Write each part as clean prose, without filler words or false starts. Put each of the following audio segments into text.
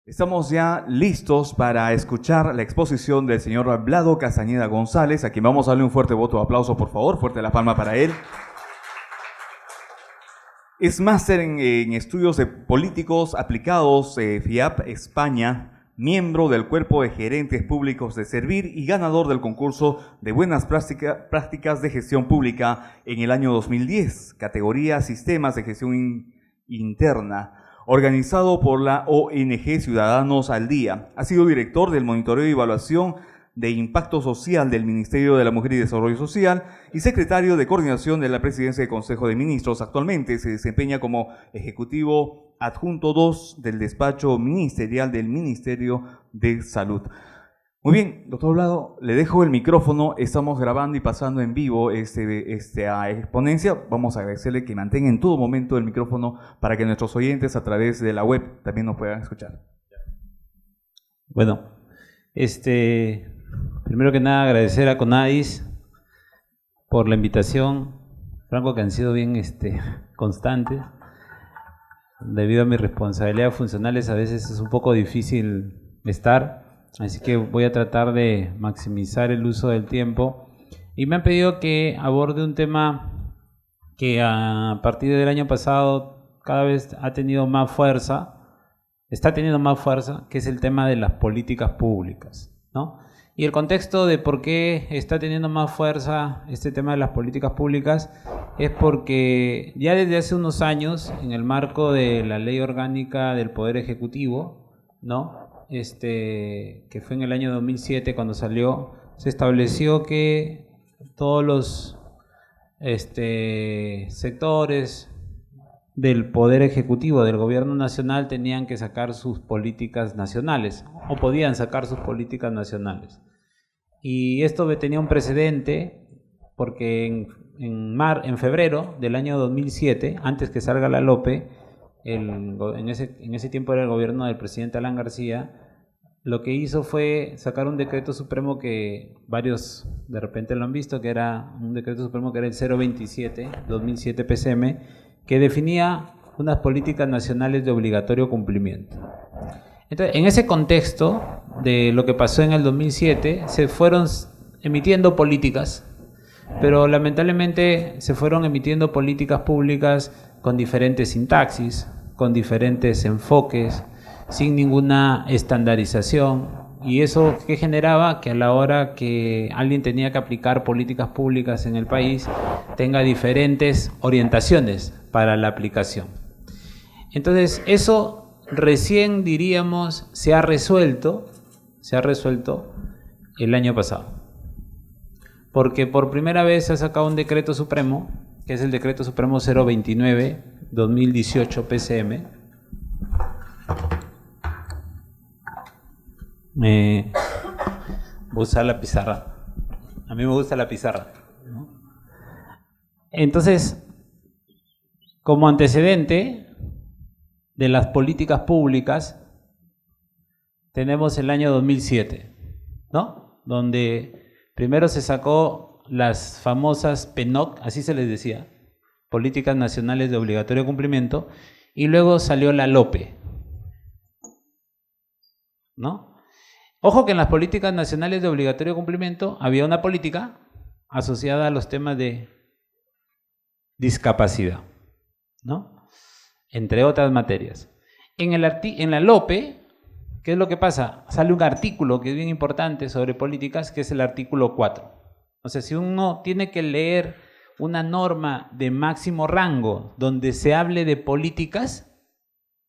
Estamos ya listos para escuchar la exposición del señor Vlado Castañeda González, a quien vamos a darle un fuerte voto de aplauso, por favor, fuerte la palma para él. Es máster en estudios de políticos aplicados, FIAP España, miembro del Cuerpo de Gerentes Públicos de Servir y ganador del concurso de Buenas Prácticas de Gestión Pública en el año 2010, categoría Sistemas de Gestión Interna, organizado por la ONG Ciudadanos al Día. Ha sido director del Monitoreo y Evaluación de Impacto Social del Ministerio de la Mujer y Desarrollo Social y secretario de Coordinación de la Presidencia del Consejo de Ministros. Actualmente se desempeña como Ejecutivo Adjunto 2 del Despacho Ministerial del Ministerio de Salud. Muy bien, doctor Vlado, le dejo el micrófono. Estamos grabando y pasando en vivo esta exponencia. Vamos a agradecerle que mantenga en todo momento el micrófono para que nuestros oyentes a través de la web también nos puedan escuchar. Bueno, primero que nada agradecer a CONADIS por la invitación. Franco, que han sido bien constantes. Debido a mis responsabilidades funcionales a veces es un poco difícil estar. Así que voy a tratar de maximizar el uso del tiempo. Y me han pedido que aborde un tema que a partir del año pasado cada vez ha tenido más fuerza, está teniendo más fuerza, que es el tema de las políticas públicas, ¿no? Y el contexto de por qué está teniendo más fuerza este tema de las políticas públicas es porque ya desde hace unos años, en el marco de la Ley Orgánica del Poder Ejecutivo, ¿no?, que fue en el año 2007 cuando salió, se estableció que todos los sectores del Poder Ejecutivo del Gobierno Nacional tenían que sacar sus políticas nacionales o podían sacar sus políticas nacionales. Y esto tenía un precedente porque en febrero del año 2007, antes que salga la LOPE, en ese tiempo era el gobierno del presidente Alan García, lo que hizo fue sacar un decreto supremo que varios de repente lo han visto, que era un decreto supremo que era el 027-2007 PCM, que definía unas políticas nacionales de obligatorio cumplimiento. Entonces, en ese contexto de lo que pasó en el 2007, se fueron emitiendo políticas, pero lamentablemente se fueron emitiendo políticas públicas con diferentes sintaxis, con diferentes enfoques, sin ninguna estandarización. ¿Y eso qué generaba? Que a la hora que alguien tenía que aplicar políticas públicas en el país, tenga diferentes orientaciones para la aplicación. Entonces, eso recién, diríamos, se ha resuelto el año pasado. Porque por primera vez se ha sacado un decreto supremo, que es el decreto supremo 029-2018 PCM. Voy a usar la pizarra. A mí me gusta la pizarra, ¿no? Entonces, como antecedente de las políticas públicas, tenemos el año 2007, ¿no?, donde primero se sacó las famosas PNOC, así se les decía, Políticas Nacionales de Obligatorio Cumplimiento, y luego salió la LOPE, ¿no? Ojo que en las Políticas Nacionales de Obligatorio Cumplimiento había una política asociada a los temas de discapacidad, ¿no?, entre otras materias. En la LOPE, ¿qué es lo que pasa? Sale un artículo que es bien importante sobre políticas, que es el artículo 4. O sea, si uno tiene que leer una norma de máximo rango donde se hable de políticas,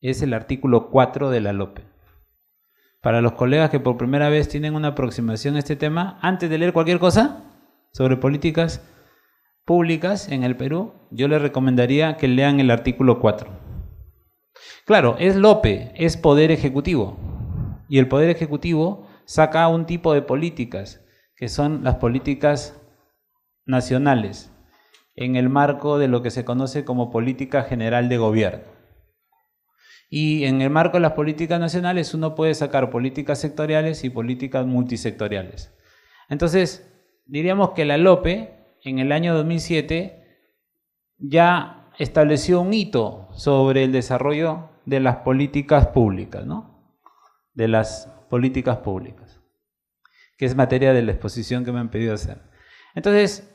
es el artículo 4 de la LOPE. Para los colegas que por primera vez tienen una aproximación a este tema, antes de leer cualquier cosa sobre políticas públicas en el Perú, yo les recomendaría que lean el artículo 4. Claro, es LOPE, es Poder Ejecutivo. Y el Poder Ejecutivo saca un tipo de políticas, que son las políticas nacionales, en el marco de lo que se conoce como Política General de Gobierno. Y en el marco de las políticas nacionales uno puede sacar políticas sectoriales y políticas multisectoriales. Entonces, diríamos que la LOPE, en el año 2007, ya estableció un hito sobre el desarrollo de las políticas públicas, ¿no? de las políticas públicas, que es materia de la exposición que me han pedido hacer. Entonces,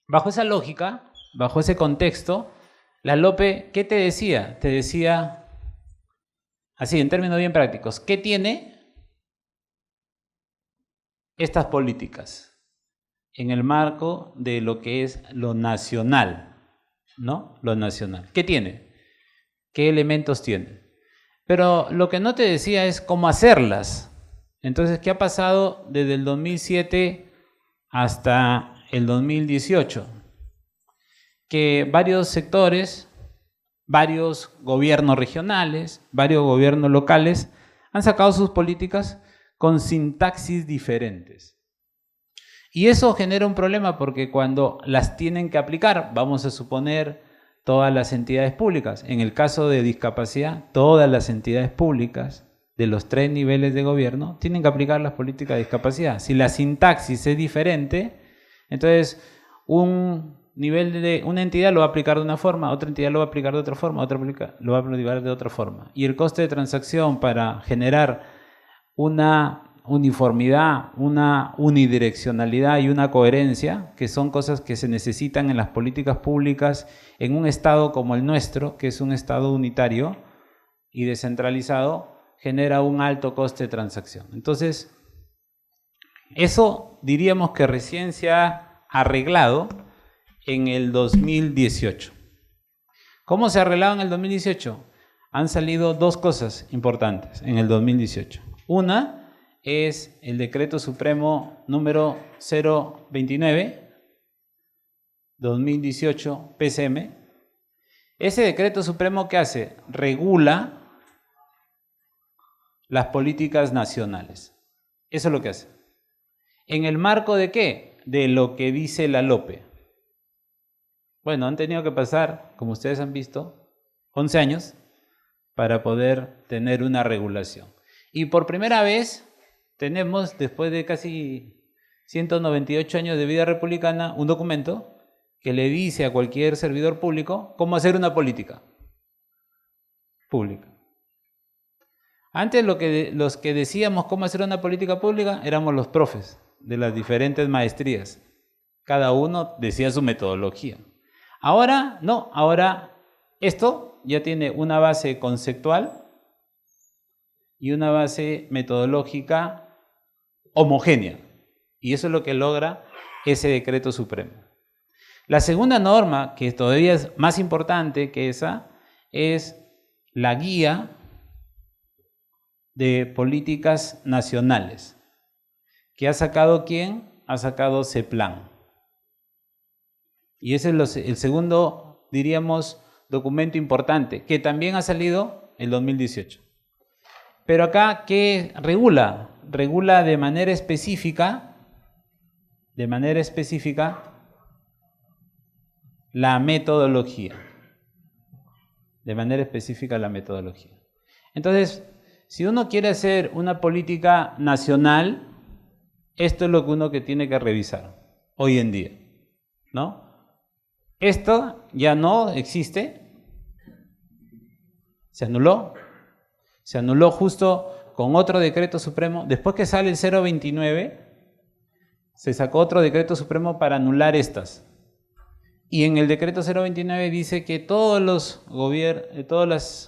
bajo esa lógica, bajo ese contexto, la LOPE, ¿qué te decía? Te decía, así en términos bien prácticos, ¿qué tiene estas políticas en el marco de lo que es lo nacional, ¿no? Lo nacional. ¿Qué tiene? ¿Qué elementos tiene? Pero lo que no te decía es cómo hacerlas. Entonces, ¿qué ha pasado desde el 2007 hasta el 2018? Que varios sectores, varios gobiernos regionales, varios gobiernos locales han sacado sus políticas con sintaxis diferentes. Y eso genera un problema porque cuando las tienen que aplicar, vamos a suponer todas las entidades públicas, en el caso de discapacidad, todas las entidades públicas de los 3 niveles de gobierno tienen que aplicar las políticas de discapacidad. Si la sintaxis es diferente, entonces una entidad lo va a aplicar de una forma, otra entidad lo va a aplicar de otra forma, otra lo va a aplicar de otra forma. Y el coste de transacción para generar una uniformidad, una unidireccionalidad y una coherencia, que son cosas que se necesitan en las políticas públicas en un estado como el nuestro, que es un estado unitario y descentralizado, genera un alto coste de transacción. Entonces, eso diríamos que recién se ha arreglado en el 2018. ¿Cómo se ha arreglado en el 2018? Han salido 2 cosas importantes en el 2018. Una es el Decreto Supremo número 029/2018 PCM. Ese Decreto Supremo, ¿qué hace? Regula las políticas nacionales. Eso es lo que hace. ¿En el marco de qué? De lo que dice la LOPE. Bueno, han tenido que pasar, como ustedes han visto, 11 años para poder tener una regulación. Y por primera vez tenemos, después de casi 198 años de vida republicana, un documento que le dice a cualquier servidor público cómo hacer una política pública. Antes los que decíamos cómo hacer una política pública éramos los profes de las diferentes maestrías. Cada uno decía su metodología. Ahora no, ahora esto ya tiene una base conceptual y una base metodológica homogénea. Y eso es lo que logra ese Decreto Supremo. La segunda norma, que todavía es más importante que esa, es la guía de políticas nacionales. ¿Que ha sacado quién? Ha sacado CEPLAN. Y ese es el segundo, diríamos, documento importante, que también ha salido en 2018. Pero acá, ¿qué regula? Regula de manera específica la metodología. De manera específica la metodología. Entonces, si uno quiere hacer una política nacional, esto es lo que uno que tiene que revisar hoy en día, ¿no? Esto ya no existe, se anuló justo con otro decreto supremo. Después que sale el 029, se sacó otro decreto supremo para anular estas. Y en el decreto 029 dice que todos los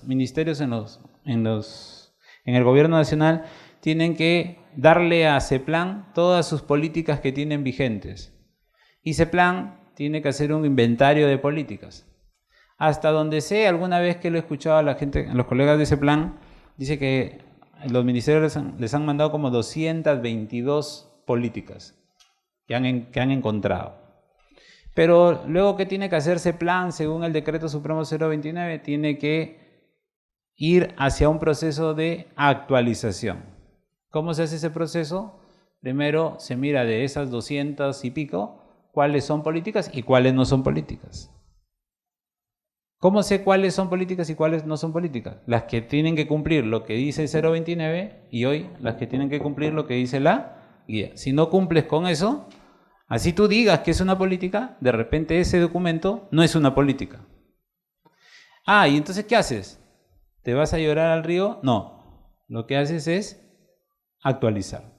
ministerios en el gobierno nacional tienen que darle a CEPLAN todas sus políticas que tienen vigentes. Y CEPLAN tiene que hacer un inventario de políticas. Hasta donde sé, alguna vez que lo he escuchado a la gente, a los colegas de CEPLAN, dice que los ministerios les han mandado como 222 políticas que han encontrado. Pero luego, ¿qué tiene que hacer CEPLAN según el decreto supremo 029? Tiene que ir hacia un proceso de actualización. ¿Cómo se hace ese proceso? Primero se mira de esas 200 y pico, cuáles son políticas y cuáles no son políticas. ¿Cómo sé cuáles son políticas y cuáles no son políticas? Las que tienen que cumplir lo que dice 029 y hoy las que tienen que cumplir lo que dice la guía. Si no cumples con eso, así tú digas que es una política, de repente ese documento no es una política. ¿Y entonces qué haces? ¿Te vas a llorar al río? No. Lo que haces es actualizar,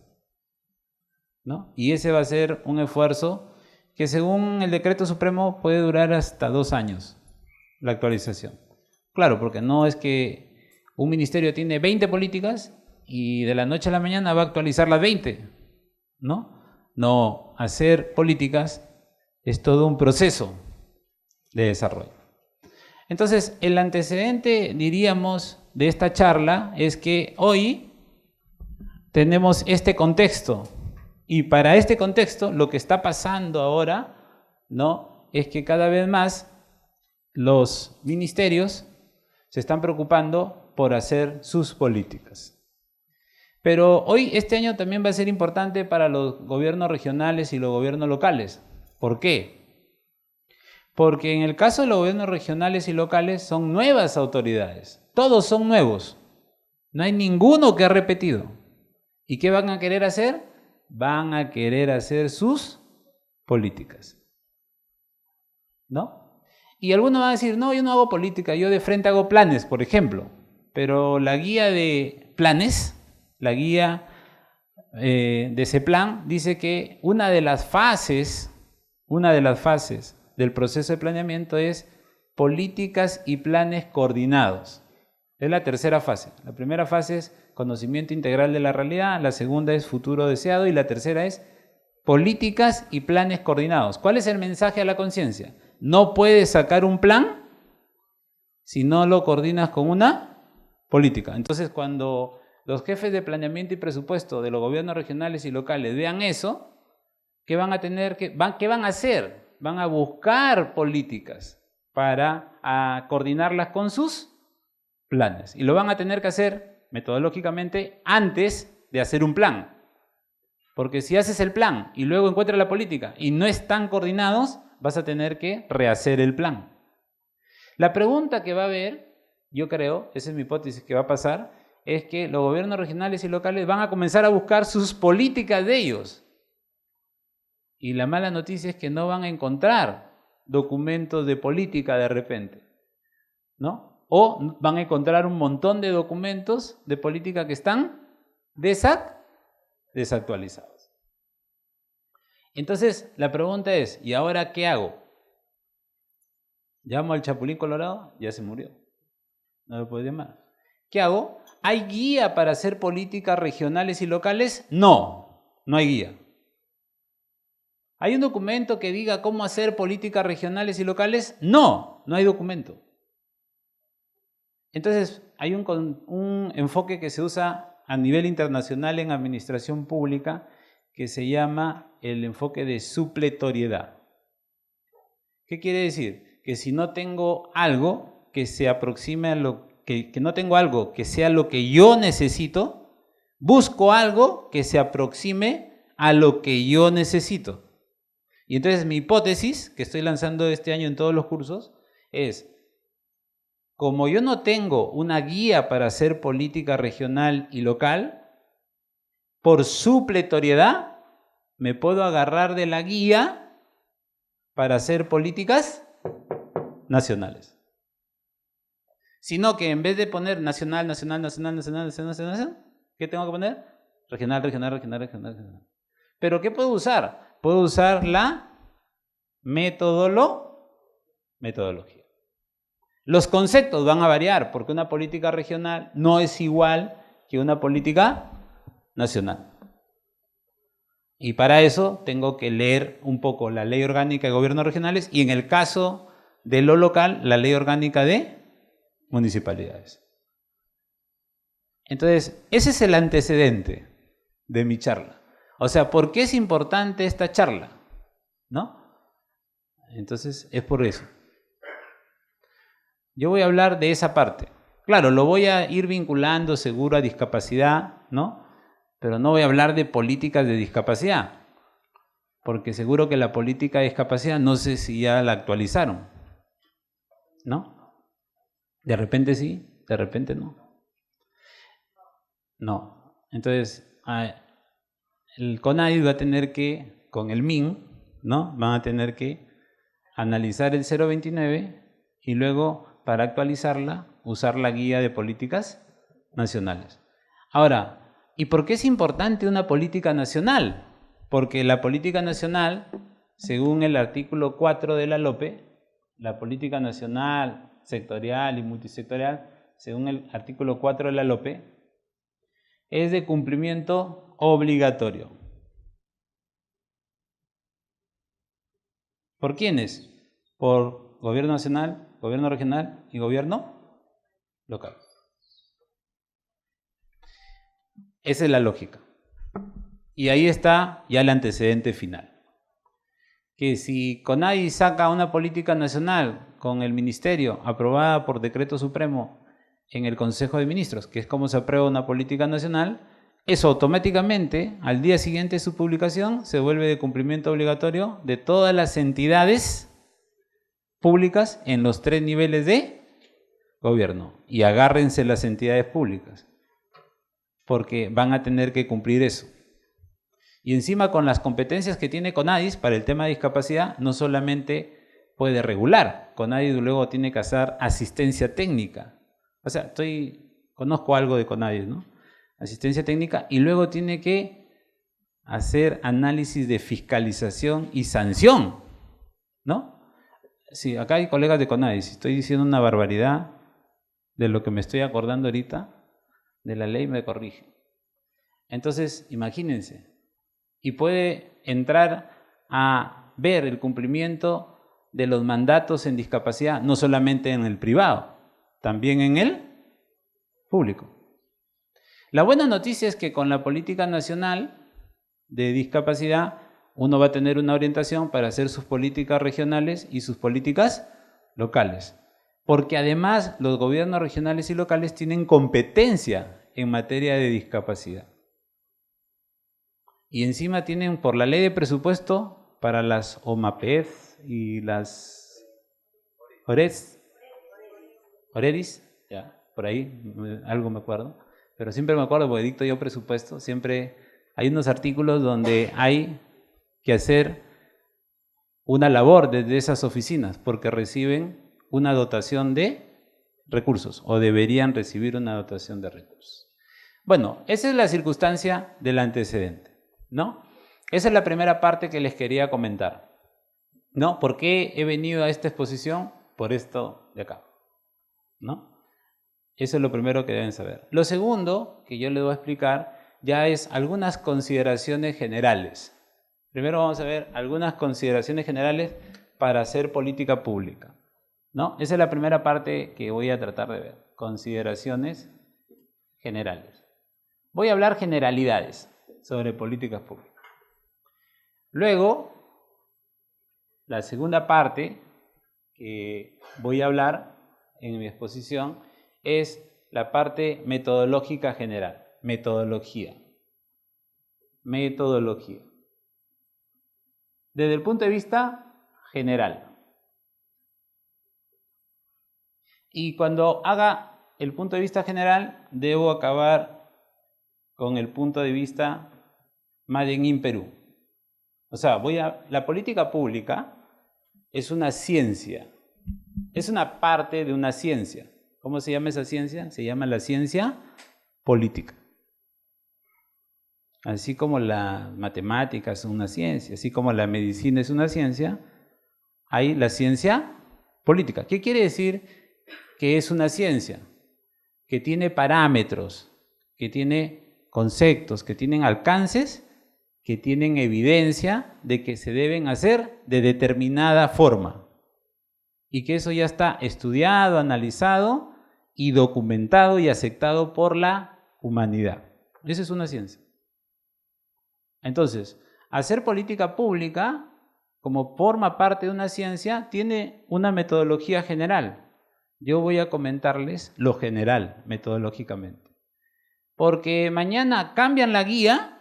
¿no? Y ese va a ser un esfuerzo que según el decreto supremo puede durar hasta 2 años, la actualización. Claro, porque no es que un ministerio tiene 20 políticas y de la noche a la mañana va a actualizar las 20, ¿no? No, hacer políticas es todo un proceso de desarrollo. Entonces, el antecedente, diríamos, de esta charla es que hoy tenemos este contexto. Y para este contexto, lo que está pasando ahora, ¿no?, es que cada vez más los ministerios se están preocupando por hacer sus políticas. Pero hoy, este año también va a ser importante para los gobiernos regionales y los gobiernos locales. ¿Por qué? Porque en el caso de los gobiernos regionales y locales son nuevas autoridades. Todos son nuevos. No hay ninguno que ha repetido. ¿Y qué van a querer hacer? Van a querer hacer sus políticas, ¿no? Y algunos van a decir, no, yo no hago política, yo de frente hago planes, por ejemplo. Pero la guía de planes, la guía de ese plan, dice que una de las fases del proceso de planeamiento es políticas y planes coordinados. Es la tercera fase. La primera fase es conocimiento integral de la realidad, la segunda es futuro deseado y la tercera es políticas y planes coordinados. ¿Cuál es el mensaje a la conciencia? No puedes sacar un plan si no lo coordinas con una política. Entonces, cuando los jefes de planeamiento y presupuesto de los gobiernos regionales y locales vean eso, ¿qué van a tener qué van a hacer? Van a buscar políticas para coordinarlas con sus planes. Y lo van a tener que hacer metodológicamente antes de hacer un plan. Porque si haces el plan y luego encuentras la política y no están coordinados, vas a tener que rehacer el plan. La pregunta que va a haber, yo creo, esa es mi hipótesis que va a pasar, es que los gobiernos regionales y locales van a comenzar a buscar sus políticas de ellos. Y la mala noticia es que no van a encontrar documentos de política de repente, ¿no? O van a encontrar un montón de documentos de política que están desactualizados. Entonces, la pregunta es, ¿y ahora qué hago? ¿Llamo al Chapulín Colorado? Ya se murió. No lo puedo llamar. ¿Qué hago? ¿Hay guía para hacer políticas regionales y locales? No, no hay guía. ¿Hay un documento que diga cómo hacer políticas regionales y locales? No, no hay documento. Entonces, hay un enfoque que se usa a nivel internacional en administración pública que se llama el enfoque de supletoriedad. ¿Qué quiere decir? Que si no tengo algo que se aproxime a que no tengo algo que sea lo que yo necesito, busco algo que se aproxime a lo que yo necesito. Y entonces mi hipótesis, que estoy lanzando este año en todos los cursos, es: como yo no tengo una guía para hacer política regional y local, por supletoriedad me puedo agarrar de la guía para hacer políticas nacionales. Sino que en vez de poner nacional, ¿qué tengo que poner? Regional. ¿Pero qué puedo usar? Puedo usar la metodología. Los conceptos van a variar porque una política regional no es igual que una política nacional. Y para eso tengo que leer un poco la Ley Orgánica de Gobiernos Regionales y en el caso de lo local, la Ley Orgánica de Municipalidades. Entonces, ese es el antecedente de mi charla. O sea, ¿por qué es importante esta charla? ¿No? Entonces, es por eso. Yo voy a hablar de esa parte. Claro, lo voy a ir vinculando seguro a discapacidad, ¿no? Pero no voy a hablar de políticas de discapacidad, porque seguro que la política de discapacidad no sé si ya la actualizaron, ¿no? De repente sí, de repente no. No. Entonces, el CONADI va a tener que, con el MIN, ¿no? Van a tener que analizar el 029 y luego, para actualizarla, usar la guía de políticas nacionales. Ahora, ¿y por qué es importante una política nacional? Porque la política nacional, según el artículo 4 de la LOPE, la política nacional, sectorial y multisectorial, según el artículo 4 de la LOPE, es de cumplimiento obligatorio. ¿Por quiénes? Por gobierno nacional, gobierno regional y gobierno local. Esa es la lógica. Y ahí está ya el antecedente final. Que si CONADI saca una política nacional con el ministerio aprobada por decreto supremo en el Consejo de Ministros, que es como se aprueba una política nacional, eso automáticamente, al día siguiente de su publicación, se vuelve de cumplimiento obligatorio de todas las entidades públicas en los 3 niveles de gobierno. Y agárrense las entidades públicas, porque van a tener que cumplir eso. Y encima, con las competencias que tiene CONADIS para el tema de discapacidad, no solamente puede regular, CONADIS luego tiene que hacer asistencia técnica. O sea, conozco algo de CONADIS, ¿no? Asistencia técnica, y luego tiene que hacer análisis de fiscalización y sanción, ¿no? Sí, acá hay colegas de CONADIS, estoy diciendo una barbaridad de lo que me estoy acordando ahorita, de la ley me corrige. Entonces, imagínense, y puede entrar a ver el cumplimiento de los mandatos en discapacidad, no solamente en el privado, también en el público. La buena noticia es que con la política nacional de discapacidad uno va a tener una orientación para hacer sus políticas regionales y sus políticas locales. Porque además los gobiernos regionales y locales tienen competencia en materia de discapacidad. Y encima tienen por la ley de presupuesto para las OMAPEF y las OREDIS, ya, por ahí algo me acuerdo, pero siempre me acuerdo porque dicto yo presupuesto, siempre hay unos artículos donde hay que hacer una labor desde esas oficinas porque reciben una dotación de recursos o deberían recibir una dotación de recursos. Bueno, esa es la circunstancia del antecedente, ¿no? Esa es la primera parte que les quería comentar, ¿no? ¿Por qué he venido a esta exposición? Por esto de acá, ¿no? Eso es lo primero que deben saber. Lo segundo que yo les voy a explicar ya es algunas consideraciones generales. Primero vamos a ver algunas consideraciones generales para hacer política pública, ¿no? Esa es la primera parte que voy a tratar de ver. Consideraciones generales. Voy a hablar generalidades sobre políticas públicas. Luego, la segunda parte que voy a hablar en mi exposición es la parte metodológica general. Metodología. Desde el punto de vista general. Y cuando haga el punto de vista general, debo acabar con el punto de vista Made in Perú. O sea, la política pública es una ciencia, es una parte de una ciencia. ¿Cómo se llama esa ciencia? Se llama la ciencia política. Así como la matemática es una ciencia, así como la medicina es una ciencia, hay la ciencia política. ¿Qué quiere decir que es una ciencia? Que tiene parámetros, que tiene conceptos, que tienen alcances, que tienen evidencia de que se deben hacer de determinada forma y que eso ya está estudiado, analizado y documentado y aceptado por la humanidad. Esa es una ciencia. Entonces, hacer política pública, como forma parte de una ciencia, tiene una metodología general. Yo voy a comentarles lo general, metodológicamente. Porque mañana cambian la guía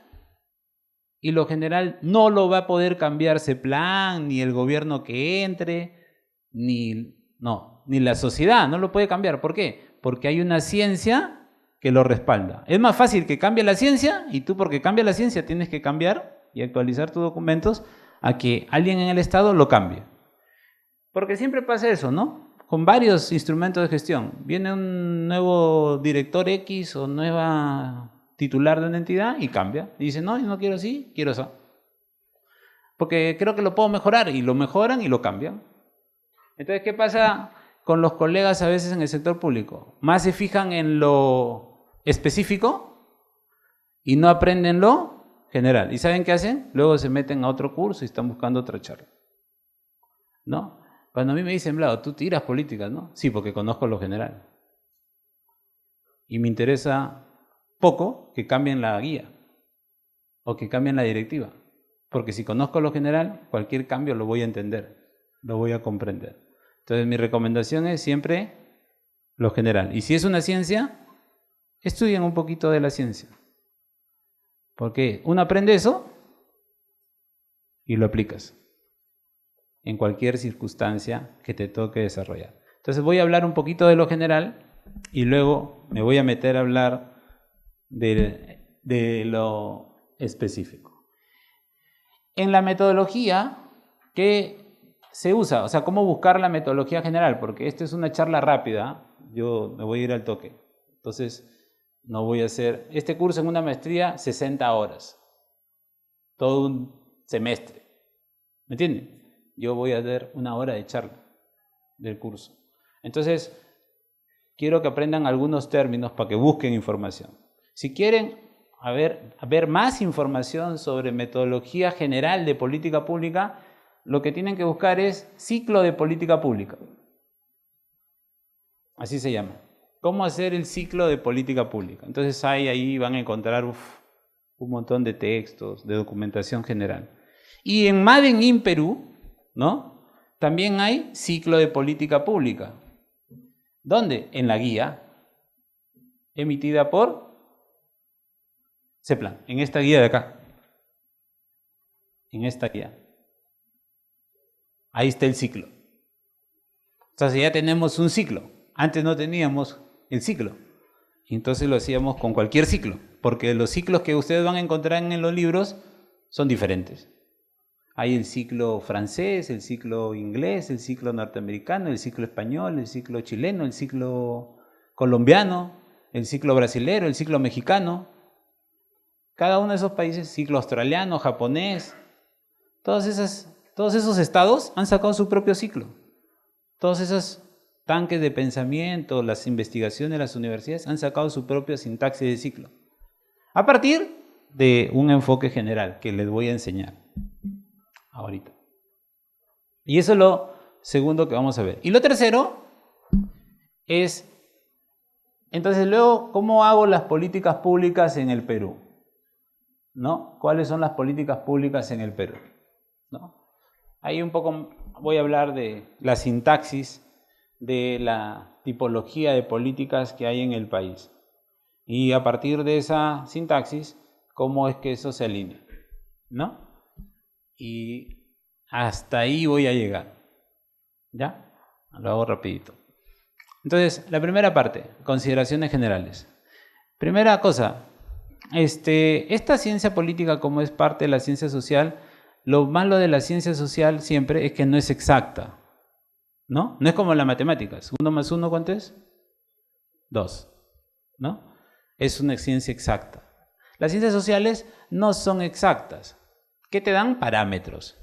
y lo general no lo va a poder cambiar CEPLAN, ni el gobierno que entre, ni la sociedad, no lo puede cambiar. ¿Por qué? Porque hay una ciencia que lo respalda. Es más fácil que cambie la ciencia y tú, porque cambia la ciencia, tienes que cambiar y actualizar tus documentos a que alguien en el Estado lo cambie. Porque siempre pasa eso, ¿no? Con varios instrumentos de gestión. Viene un nuevo director X o nueva titular de una entidad y cambia. Y dice, no, yo no quiero así, quiero eso. Porque creo que lo puedo mejorar, y lo mejoran y lo cambian. Entonces, ¿qué pasa con los colegas a veces en el sector público? Más se fijan en lo específico y no aprenden lo general. ¿Y saben qué hacen? Luego se meten a otro curso y están buscando otra charla, ¿no? Cuando a mí me dicen, Vlado, tú tiras políticas, ¿no? Sí, porque conozco lo general. Y me interesa poco que cambien la guía o que cambien la directiva. Porque si conozco lo general, cualquier cambio lo voy a entender, lo voy a comprender. Entonces mi recomendación es siempre lo general. Y si es una ciencia, estudien un poquito de la ciencia. Porque uno aprende eso y lo aplicas en cualquier circunstancia que te toque desarrollar. Entonces voy a hablar un poquito de lo general y luego me voy a meter a hablar de lo específico. En la metodología que se usa, o sea, cómo buscar la metodología general, porque esta es una charla rápida, yo me voy a ir al toque. Entonces, no voy a hacer este curso en una maestría 60 horas, todo un semestre. ¿Me entienden? Yo voy a dar 1 hora de charla del curso. Entonces, quiero que aprendan algunos términos para que busquen información. Si quieren ver más información sobre metodología general de política pública, lo que tienen que buscar es ciclo de política pública. Así se llama. ¿Cómo hacer el ciclo de política pública? Entonces ahí van a encontrar un montón de textos, de documentación general. Y en Made in Perú, ¿no? También hay ciclo de política pública. ¿Dónde? En la guía emitida por CEPLAN, en esta guía de acá. En esta guía. Ahí está el ciclo. Entonces ya tenemos un ciclo. Antes no teníamos el ciclo. Entonces lo hacíamos con cualquier ciclo, porque los ciclos que ustedes van a encontrar en los libros son diferentes. Hay el ciclo francés, el ciclo inglés, el ciclo norteamericano, el ciclo español, el ciclo chileno, el ciclo colombiano, el ciclo brasilero, el ciclo mexicano. Cada uno de esos países, ciclo australiano, japonés, todos esos estados han sacado su propio ciclo. Todos esos tanques de pensamiento, las investigaciones de las universidades han sacado su propia sintaxis de ciclo. A partir de un enfoque general que les voy a enseñar ahorita. Y eso es lo segundo que vamos a ver. Y lo tercero es, entonces luego, ¿cómo hago las políticas públicas en el Perú? ¿No? ¿Cuáles son las políticas públicas en el Perú? ¿No? Ahí un poco voy a hablar de la sintaxis de la tipología de políticas que hay en el país. Y a partir de esa sintaxis, ¿cómo es que eso se alinea? ¿No? Y hasta ahí voy a llegar. ¿Ya? Lo hago rapidito. Entonces, la primera parte, consideraciones generales. Primera cosa, esta ciencia política, como es parte de la ciencia social, lo malo de la ciencia social siempre es que no es exacta, ¿no? No es como las matemáticas. 1 más 1, ¿cuánto es? 2, ¿no? Es una ciencia exacta. Las ciencias sociales no son exactas. ¿Qué te dan? Parámetros.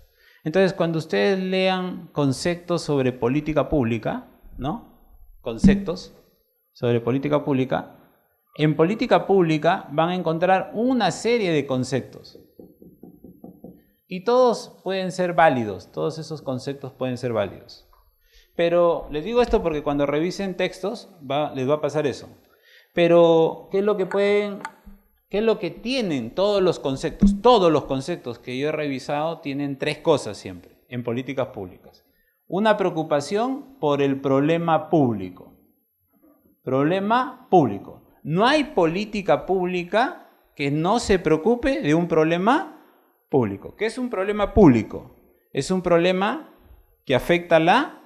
Entonces, cuando ustedes lean conceptos sobre política pública, ¿no? Conceptos sobre política pública, en política pública van a encontrar una serie de conceptos. Y todos pueden ser válidos, todos esos conceptos pueden ser válidos. Pero les digo esto porque cuando revisen textos les va a pasar eso. Pero, ¿qué es lo que tienen todos los conceptos? Todos los conceptos que yo he revisado tienen 3 cosas siempre en políticas públicas. Una preocupación por el problema público. Problema público. No hay política pública que no se preocupe de un problema público. ¿Qué es un problema público? Es un problema que afecta a la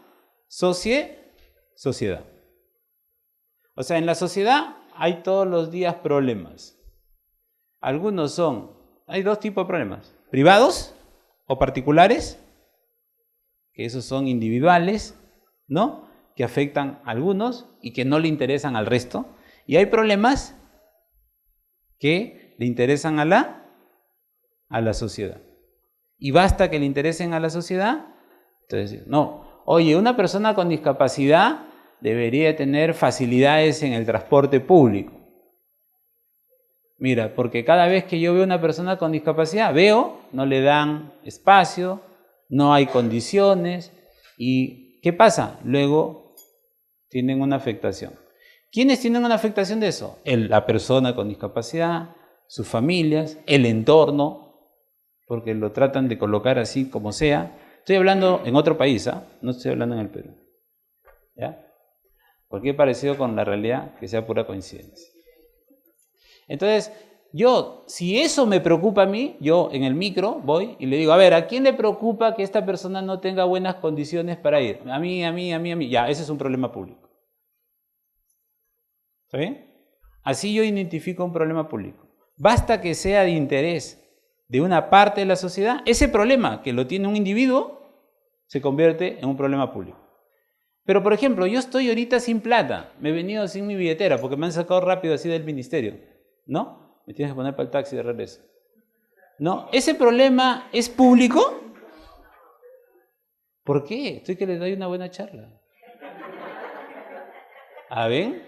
sociedad. O sea, en la sociedad hay todos los días problemas. Algunos hay 2 tipos de problemas. Privados o particulares, que esos son individuales, ¿no? Que afectan a algunos y que no le interesan al resto. Y hay problemas que le interesan a la sociedad. Y basta que le interesen a la sociedad. Entonces, no, oye, una persona con discapacidad debería tener facilidades en el transporte público. Mira, porque cada vez que yo veo a una persona con discapacidad, no le dan espacio, no hay condiciones. ¿Y qué pasa? Luego tienen una afectación. ¿Quiénes tienen una afectación de eso? La persona con discapacidad, sus familias, el entorno, porque lo tratan de colocar así como sea. Estoy hablando en otro país, no estoy hablando en el Perú. ¿Ya? Cualquier parecido con la realidad que sea pura coincidencia. Entonces, si eso me preocupa a mí, yo en el micro voy y le digo, a ver, ¿a quién le preocupa que esta persona no tenga buenas condiciones para ir? A mí. Ya, ese es un problema público. ¿Está bien? Así yo identifico un problema público. Basta que sea de interés de una parte de la sociedad, ese problema que lo tiene un individuo se convierte en un problema público. Pero, por ejemplo, yo estoy ahorita sin plata, me he venido sin mi billetera porque me han sacado rápido así del ministerio, ¿no? Me tienes que poner para el taxi de regreso. ¿No? ¿Ese problema es público? ¿Por qué? Estoy que les doy una buena charla. ¿Ven?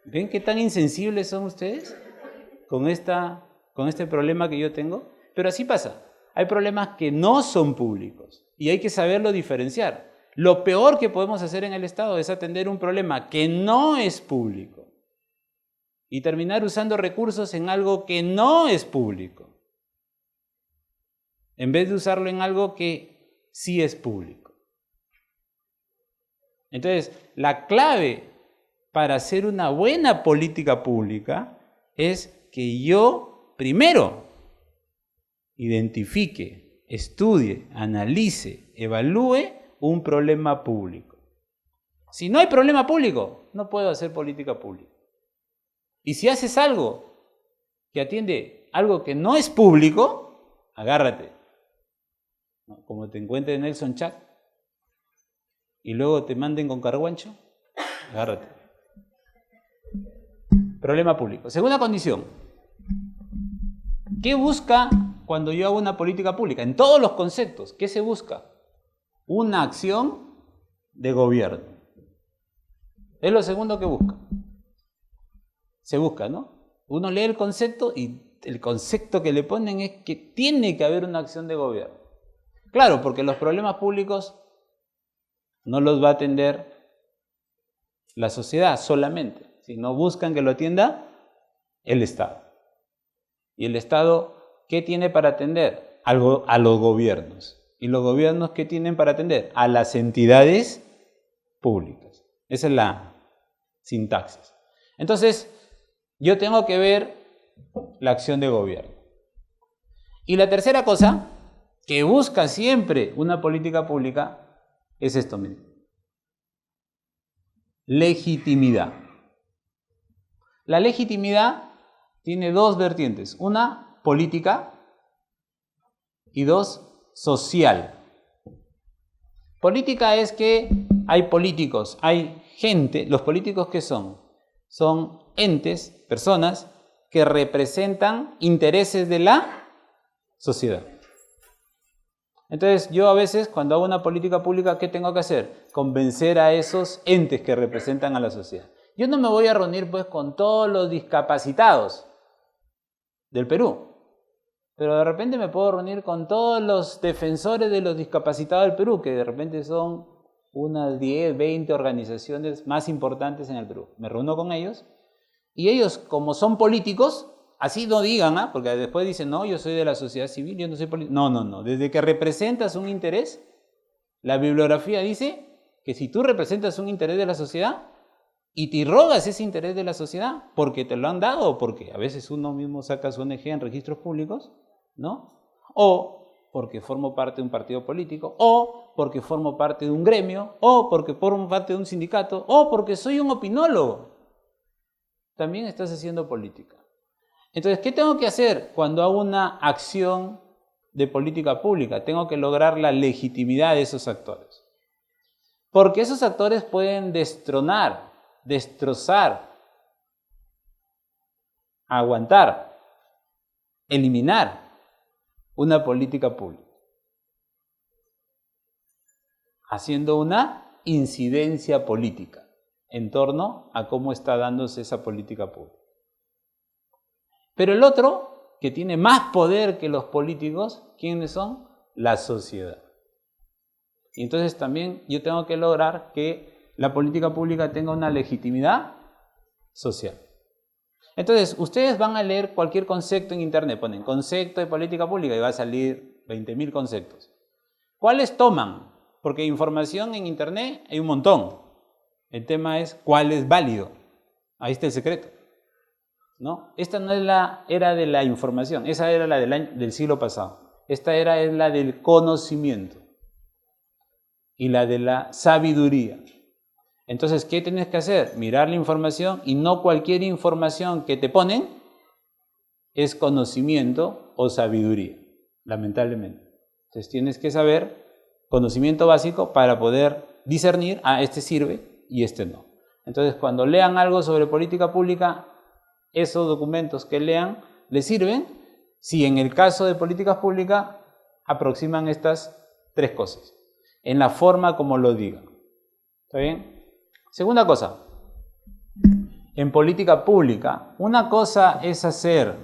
¿Ven qué tan insensibles son ustedes con este problema que yo tengo? Pero así pasa. Hay problemas que no son públicos y hay que saberlo diferenciar. Lo peor que podemos hacer en el Estado es atender un problema que no es público y terminar usando recursos en algo que no es público, en vez de usarlo en algo que sí es público. Entonces, la clave para hacer una buena política pública es que yo, primero, identifique, estudie, analice, evalúe un problema público. Si no hay problema público, no puedo hacer política pública. Y si haces algo que atiende algo que no es público, agárrate. Como te encuentre Nelson Chat y luego te manden con carguancho, agárrate. Problema público. Segunda condición. ¿Qué busca cuando yo hago una política pública? En todos los conceptos, ¿qué se busca? Una acción de gobierno. Es lo segundo que busca. Se busca, ¿no? Uno lee el concepto y el concepto que le ponen es que tiene que haber una acción de gobierno. Claro, porque los problemas públicos no los va a atender la sociedad solamente, sino buscan que lo atienda el Estado. ¿Y el Estado qué tiene para atender? A los gobiernos. ¿Y los gobiernos qué tienen para atender? A las entidades públicas. Esa es la sintaxis. Entonces, yo tengo que ver la acción de gobierno. Y la tercera cosa que busca siempre una política pública es esto mismo. Legitimidad. La legitimidad tiene dos vertientes. Una, política, y dos, social. Política es que hay políticos, hay gente. ¿Los políticos qué son? Son entes, personas que representan intereses de la sociedad. Entonces, yo a veces, cuando hago una política pública, ¿qué tengo que hacer? Convencer a esos entes que representan a la sociedad. Yo no me voy a reunir pues con todos los discapacitados del Perú, pero de repente me puedo reunir con todos los defensores de los discapacitados del Perú, que de repente son unas 10, 20 organizaciones más importantes en el Perú. Me reúno con ellos y ellos, como son políticos, así no digan, porque después dicen, no, yo soy de la sociedad civil, yo no soy político. No. Desde que representas un interés, la bibliografía dice que si tú representas un interés de la sociedad y te rogas ese interés de la sociedad porque te lo han dado, porque a veces uno mismo saca su ONG en registros públicos, ¿no? O porque formo parte de un partido político, o porque formo parte de un gremio, o porque formo parte de un sindicato, o porque soy un opinólogo. También estás haciendo política. Entonces, ¿qué tengo que hacer cuando hago una acción de política pública? Tengo que lograr la legitimidad de esos actores. Porque esos actores pueden destronar, destrozar, aguantar eliminar una política pública, haciendo una incidencia política en torno a cómo está dándose esa política pública. Pero el otro, que tiene más poder que los políticos, ¿quiénes son? La sociedad. Y entonces también yo tengo que lograr que la política pública tenga una legitimidad social. Entonces, ustedes van a leer cualquier concepto en internet, ponen concepto de política pública y va a salir 20.000 conceptos. ¿Cuáles toman? Porque información en internet hay un montón. El tema es cuál es válido. Ahí está el secreto, ¿no? Esta no es la era de la información, esa era la del siglo pasado. Esta era es la del conocimiento y la de la sabiduría. Entonces, ¿qué tienes que hacer? Mirar la información, y no cualquier información que te ponen es conocimiento o sabiduría, lamentablemente. Entonces tienes que saber conocimiento básico para poder discernir, este sirve y este no. Entonces, cuando lean algo sobre política pública, esos documentos que lean les sirven si en el caso de políticas públicas aproximan estas tres cosas, en la forma como lo digan. ¿Está bien? Segunda cosa, en política pública, una cosa es hacer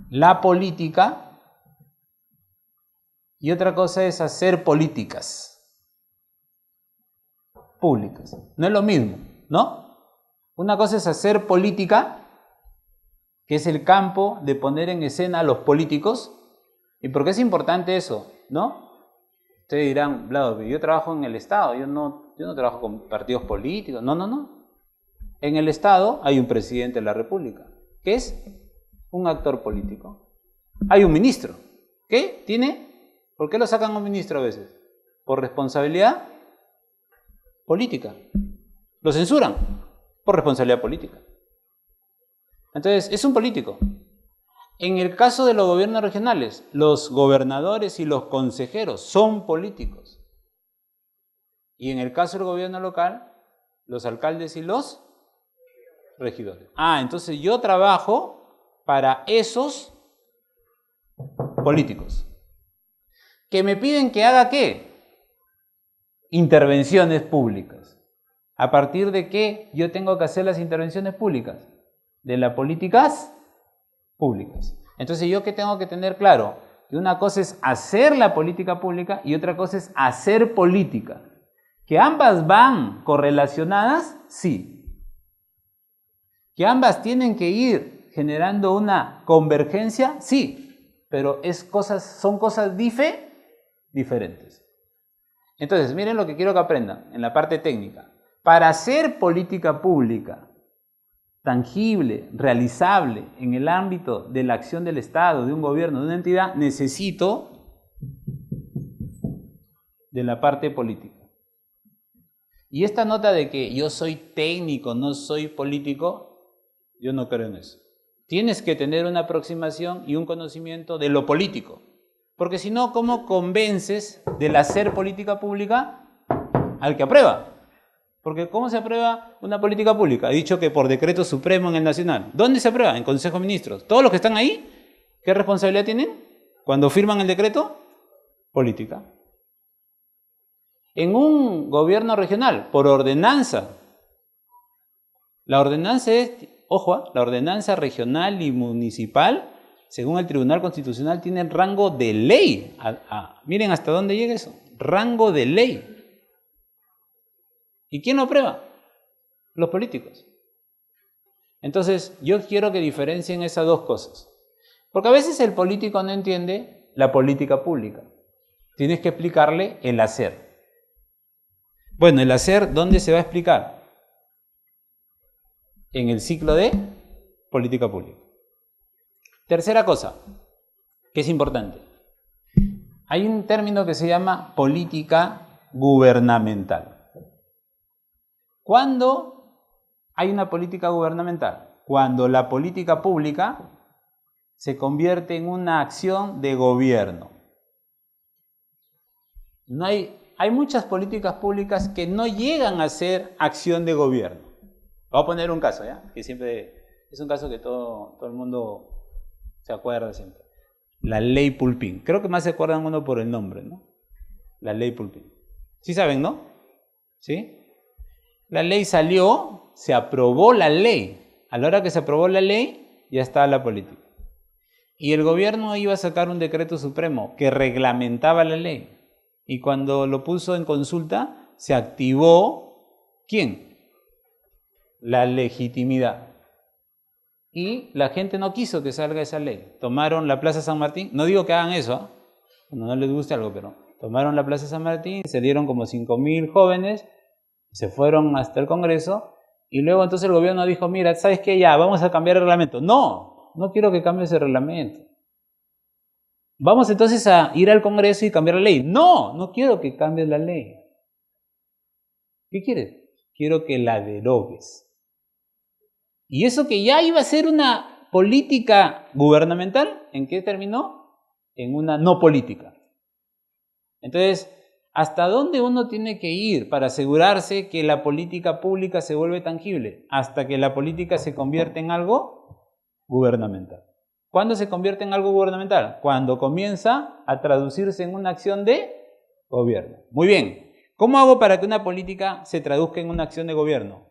la política y otra cosa es hacer políticas públicas. No es lo mismo, ¿no? Una cosa es hacer política, que es el campo de poner en escena a los políticos. ¿Y por qué es importante eso, no? Ustedes dirán, Vlado, yo trabajo en el Estado, yo no trabajo con partidos políticos. No. En el Estado hay un presidente de la República, que es un actor político. Hay un ministro, ¿qué? ¿Por qué lo sacan a un ministro a veces? Por responsabilidad política. Lo censuran por responsabilidad política. Entonces, es un político. En el caso de los gobiernos regionales, los gobernadores y los consejeros son políticos. Y en el caso del gobierno local, los alcaldes y los regidores. Entonces yo trabajo para esos políticos. ¿Que me piden que haga qué? Intervenciones públicas. ¿A partir de qué yo tengo que hacer las intervenciones públicas? De las políticas públicas. Entonces, ¿yo qué tengo que tener claro? Que una cosa es hacer la política pública y otra cosa es hacer política. ¿Que ambas van correlacionadas? Sí. ¿Que ambas tienen que ir generando una convergencia? Sí. Pero son cosas diferentes. Entonces, miren lo que quiero que aprendan en la parte técnica. Para hacer política pública tangible, realizable en el ámbito de la acción del Estado, de un gobierno, de una entidad, necesito de la parte política. Y esta nota de que yo soy técnico, no soy político, yo no creo en eso. Tienes que tener una aproximación y un conocimiento de lo político. Porque si no, ¿cómo convences del hacer política pública al que aprueba? Porque ¿cómo se aprueba una política pública? He dicho que por decreto supremo en el nacional. ¿Dónde se aprueba? En Consejo de Ministros. Todos los que están ahí, ¿qué responsabilidad tienen cuando firman el decreto? Política. En un gobierno regional, por ordenanza. La ordenanza es, ojo, la ordenanza regional y municipal, según el Tribunal Constitucional, tiene rango de ley. Miren hasta dónde llega eso. Rango de ley. ¿Y quién lo aprueba? Los políticos. Entonces, yo quiero que diferencien esas dos cosas. Porque a veces el político no entiende la política pública. Tienes que explicarle el hacer. Bueno, el hacer, ¿dónde se va a explicar? En el ciclo de política pública. Tercera cosa, que es importante. Hay un término que se llama política gubernamental. ¿Cuándo hay una política gubernamental? Cuando la política pública se convierte en una acción de gobierno. Hay muchas políticas públicas que no llegan a ser acción de gobierno. Voy a poner un caso, ¿ya? Que siempre es un caso que todo el mundo se acuerda siempre. La ley Pulpín. Creo que más se acuerdan uno por el nombre, ¿no? La ley Pulpín. ¿Sí saben, no? ¿Sí? La ley salió, se aprobó la ley. A la hora que se aprobó la ley, ya estaba la política. Y el gobierno iba a sacar un decreto supremo que reglamentaba la ley. Y cuando lo puso en consulta, se activó, ¿quién? La legitimidad. Y la gente no quiso que salga esa ley. Tomaron la Plaza San Martín. No digo que hagan eso, ¿eh? Cuando no les guste algo, pero tomaron la Plaza San Martín, se dieron como 5.000 jóvenes, se fueron hasta el Congreso, y luego entonces el gobierno dijo, mira, ¿sabes qué? Ya, vamos a cambiar el reglamento. No, no quiero que cambies el reglamento. Vamos entonces a ir al Congreso y cambiar la ley. No, no quiero que cambies la ley. ¿Qué quieres? Quiero que la derogues. Y eso que ya iba a ser una política gubernamental, ¿en qué terminó? En una no política. Entonces, ¿hasta dónde uno tiene que ir para asegurarse que la política pública se vuelve tangible? Hasta que la política se convierte en algo gubernamental. ¿Cuándo se convierte en algo gubernamental? Cuando comienza a traducirse en una acción de gobierno. Muy bien. ¿Cómo hago para que una política se traduzca en una acción de gobierno?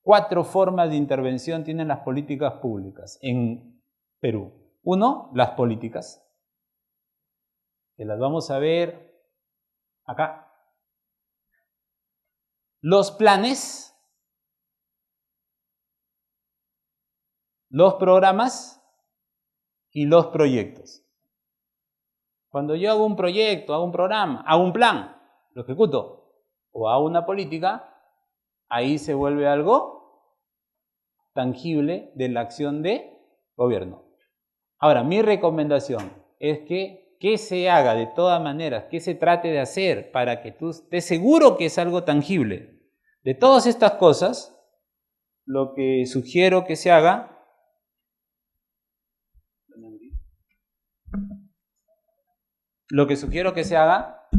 4 formas de intervención tienen las políticas públicas en Perú. 1, las políticas, que las vamos a ver acá. Los planes, los programas y los proyectos. Cuando yo hago un proyecto, hago un programa, hago un plan, lo ejecuto, o hago una política, ahí se vuelve algo tangible de la acción de gobierno. Ahora, mi recomendación es que se haga de todas maneras, que se trate de hacer para que tú estés seguro que es algo tangible. De todas estas cosas, lo que sugiero que se haga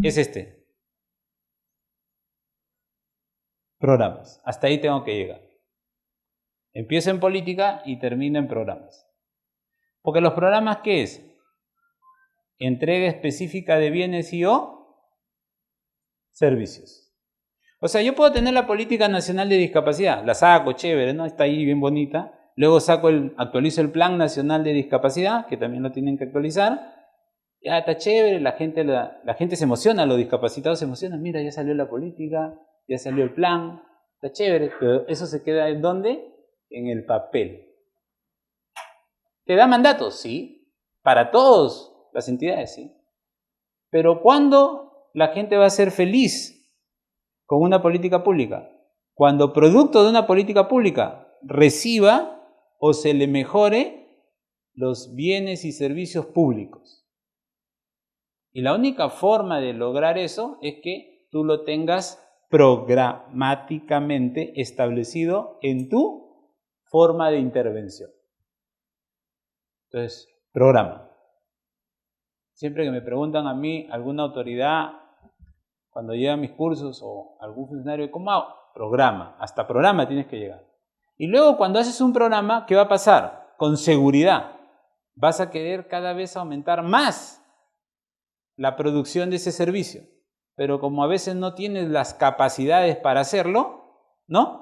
es este. Programas. Hasta ahí tengo que llegar. Empiezo en política y termino en programas. Porque los programas, ¿qué es? Entrega específica de bienes y o servicios. O sea, yo puedo tener la política nacional de discapacidad, la saco, chévere, ¿no? Está ahí bien bonita. Luego actualizo el plan nacional de discapacidad, que también lo tienen que actualizar. Ya está chévere, la gente se emociona, los discapacitados se emocionan. Mira, ya salió la política, ya salió el plan, está chévere, pero eso se queda ¿en dónde? En el papel. ¿Te da mandatos? Sí. Para todas las entidades, sí. Pero ¿cuándo la gente va a ser feliz con una política pública? Cuando producto de una política pública reciba o se le mejore los bienes y servicios públicos. Y la única forma de lograr eso es que tú lo tengas programáticamente establecido en tu forma de intervención. Entonces, programa. Siempre que me preguntan a mí, alguna autoridad, cuando llega a mis cursos o algún funcionario, ¿cómo hago? Programa. Hasta programa tienes que llegar. Y luego cuando haces un programa, ¿qué va a pasar? Con seguridad, vas a querer cada vez aumentar más la producción de ese servicio. Pero como a veces no tienes las capacidades para hacerlo, ¿no?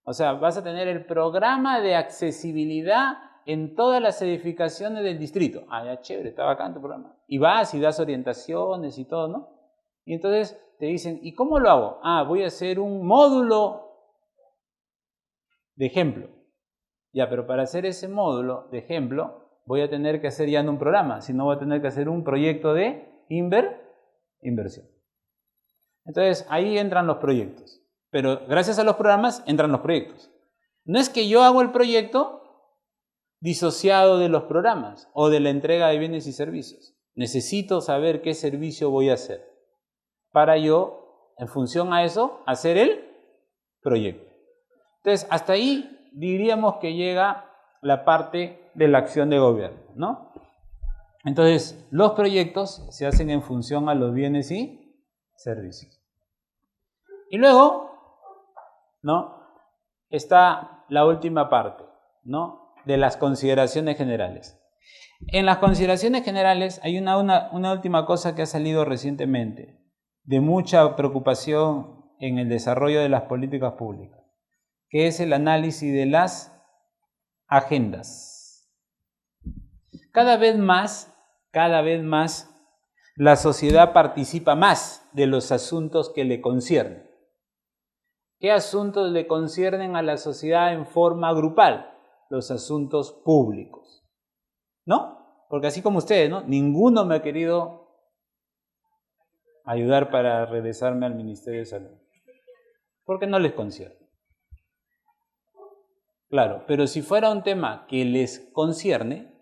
O sea, vas a tener el programa de accesibilidad en todas las edificaciones del distrito. Ah, ya chévere, está bacán tu programa. Y vas y das orientaciones y todo, ¿no? Y entonces te dicen, ¿y cómo lo hago? Ah, voy a hacer un módulo de ejemplo. Ya, pero para hacer ese módulo de ejemplo, voy a tener que hacer ya no un programa, sino voy a tener que hacer un proyecto de inversión. Entonces, ahí entran los proyectos. Pero gracias a los programas entran los proyectos. No es que yo hago el proyecto disociado de los programas o de la entrega de bienes y servicios. Necesito saber qué servicio voy a hacer para yo, en función a eso, hacer el proyecto. Entonces, hasta ahí diríamos que llega la parte de la acción de gobierno, ¿no? Entonces, los proyectos se hacen en función a los bienes y servicios. Y luego, ¿no? Está la última parte, ¿no? De las consideraciones generales. En las consideraciones generales hay una última cosa que ha salido recientemente, de mucha preocupación en el desarrollo de las políticas públicas, que es el análisis de las agendas. Cada vez más, la sociedad participa más de los asuntos que le conciernen. ¿Qué asuntos le conciernen a la sociedad en forma grupal? Los asuntos públicos, ¿no? Porque así como ustedes, ¿no? Ninguno me ha querido ayudar para regresarme al Ministerio de Salud, porque no les concierne. Claro, pero si fuera un tema que les concierne,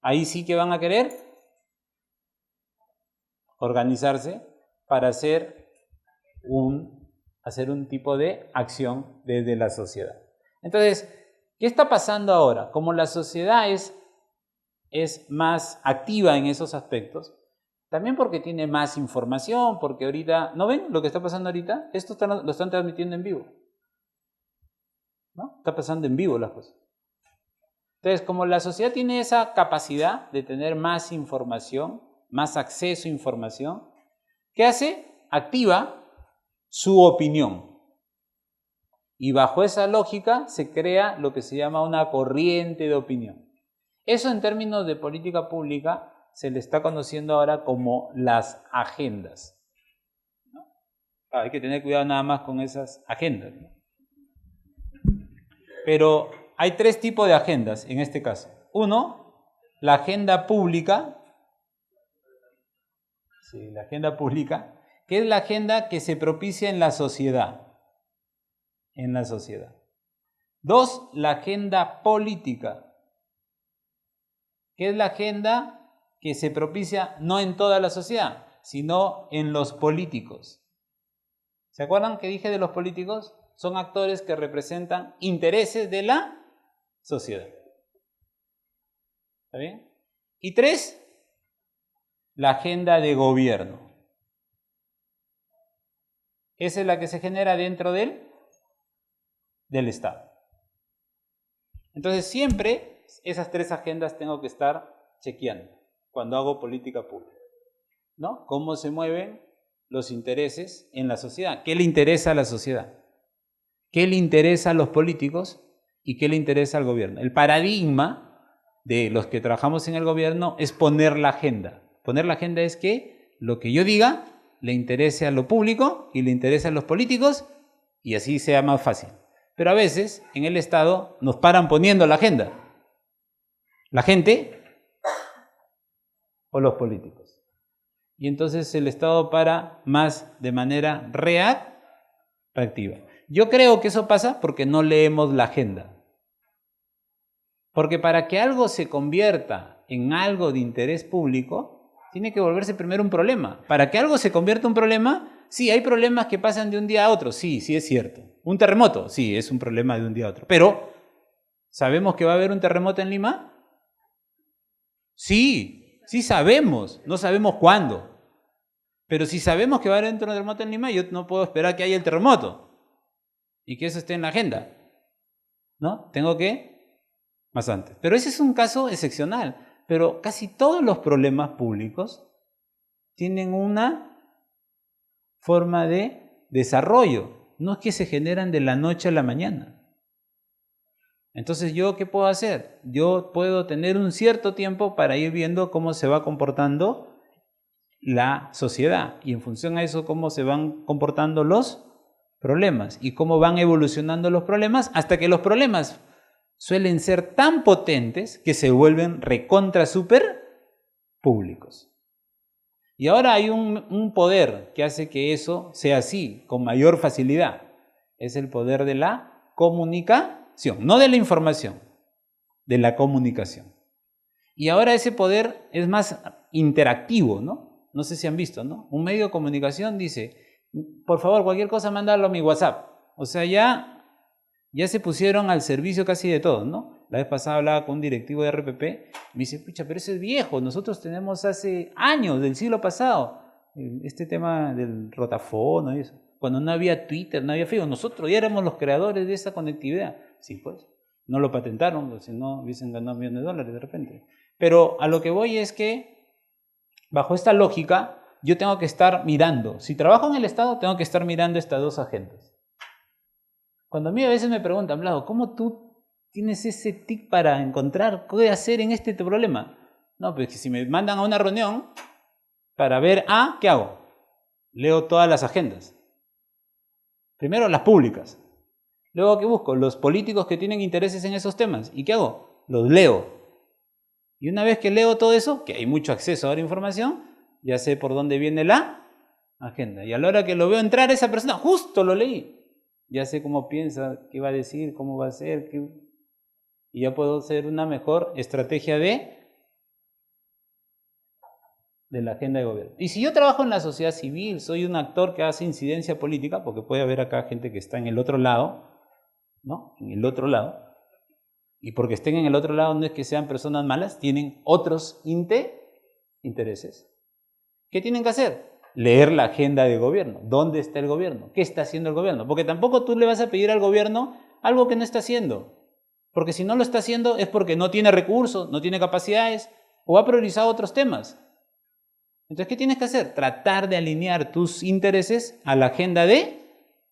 ahí sí que van a querer organizarse para hacer un tipo de acción desde la sociedad. Entonces, ¿qué está pasando ahora? Como la sociedad es más activa en esos aspectos, también porque tiene más información, porque ahorita, ¿no ven lo que está pasando ahorita? Esto lo están transmitiendo en vivo, ¿no? Está pasando en vivo las cosas. Entonces, como la sociedad tiene esa capacidad de tener más información, más acceso a información, ¿qué hace? Activa su opinión. Y bajo esa lógica se crea lo que se llama una corriente de opinión. Eso en términos de política pública se le está conociendo ahora como las agendas, ¿no? Hay que tener cuidado nada más con esas agendas, ¿no? Pero hay tres tipos de agendas en este caso. Uno, la agenda pública. Sí, la agenda pública, que es la agenda que se propicia en la sociedad. En la sociedad. Dos, la agenda política, que es la agenda que se propicia no en toda la sociedad, sino en los políticos. ¿Se acuerdan que dije de los políticos? Son actores que representan intereses de la sociedad. ¿Está bien? Y tres, la agenda de gobierno. Esa es la que se genera dentro del Estado. Entonces siempre esas tres agendas tengo que estar chequeando cuando hago política pública, ¿no? Cómo se mueven los intereses en la sociedad. ¿Qué le interesa a la sociedad? ¿Qué le interesa a los políticos? ¿Y qué le interesa al gobierno? El paradigma de los que trabajamos en el gobierno es poner la agenda. Poner la agenda es que lo que yo diga le interese a lo público y le interese a los políticos y así sea más fácil. Pero a veces en el Estado nos paran poniendo la agenda. La gente o los políticos. Y entonces el Estado para más de manera reactiva. Yo creo que eso pasa porque no leemos la agenda. Porque para que algo se convierta en algo de interés público, tiene que volverse primero un problema. Para que algo se convierta en un problema, sí, hay problemas que pasan de un día a otro, sí, sí es cierto. Un terremoto, sí, es un problema de un día a otro. Pero, ¿sabemos que va a haber un terremoto en Lima? Sí, sí sabemos, no sabemos cuándo. Pero si sabemos que va a haber un terremoto en Lima, yo no puedo esperar que haya el terremoto y que eso esté en la agenda, ¿no? Tengo que más antes. Pero ese es un caso excepcional. Pero casi todos los problemas públicos tienen una forma de desarrollo. No es que se generan de la noche a la mañana. Entonces, ¿yo qué puedo hacer? Yo puedo tener un cierto tiempo para ir viendo cómo se va comportando la sociedad y en función a eso cómo se van comportando los problemas y cómo van evolucionando los problemas hasta que los problemas suelen ser tan potentes que se vuelven recontra super públicos. Y ahora hay un poder que hace que eso sea así, con mayor facilidad. Es el poder de la comunicación, no de la información, de la comunicación. Y ahora ese poder es más interactivo, ¿no? No sé si han visto, ¿no? Un medio de comunicación dice, por favor, cualquier cosa, mándalo a mi WhatsApp. O sea, ya se pusieron al servicio casi de todos, ¿no? La vez pasada hablaba con un directivo de RPP, me dice, pucha, pero eso es viejo, nosotros tenemos hace años, del siglo pasado, este tema del rotafono y eso. Cuando no había Twitter, no había Facebook, nosotros ya éramos los creadores de esa conectividad. Sí, pues, No lo patentaron, pues, si no hubiesen ganado millones de dólares de repente. Pero a lo que voy es que, bajo esta lógica, yo tengo que estar mirando. Si trabajo en el Estado, tengo que estar mirando estas dos agendas. Cuando a mí a veces me preguntan, Vlado, ¿cómo tú tienes ese tic para encontrar qué hacer en este problema? No, pues que si me mandan a una reunión para ver A, ¿qué hago? Leo todas las agendas. Primero las públicas. Luego, ¿qué busco? Los políticos que tienen intereses en esos temas. ¿Y qué hago? Los leo. Y una vez que leo todo eso, que hay mucho acceso a la información, ya sé por dónde viene la agenda. Y a la hora que lo veo entrar esa persona, justo lo leí. Ya sé cómo piensa, qué va a decir, cómo va a ser. Y ya puedo hacer una mejor estrategia de la agenda de gobierno. Y si yo trabajo en la sociedad civil, soy un actor que hace incidencia política, porque puede haber acá gente que está en el otro lado, ¿no? En el otro lado. Y porque estén en el otro lado no es que sean personas malas, tienen otros intereses. ¿Qué tienen que hacer? Leer la agenda de gobierno. ¿Dónde está el gobierno? ¿Qué está haciendo el gobierno? Porque tampoco tú le vas a pedir al gobierno algo que no está haciendo. Porque si no lo está haciendo es porque no tiene recursos, no tiene capacidades o ha priorizado otros temas. Entonces, ¿qué tienes que hacer? Tratar de alinear tus intereses a la agenda de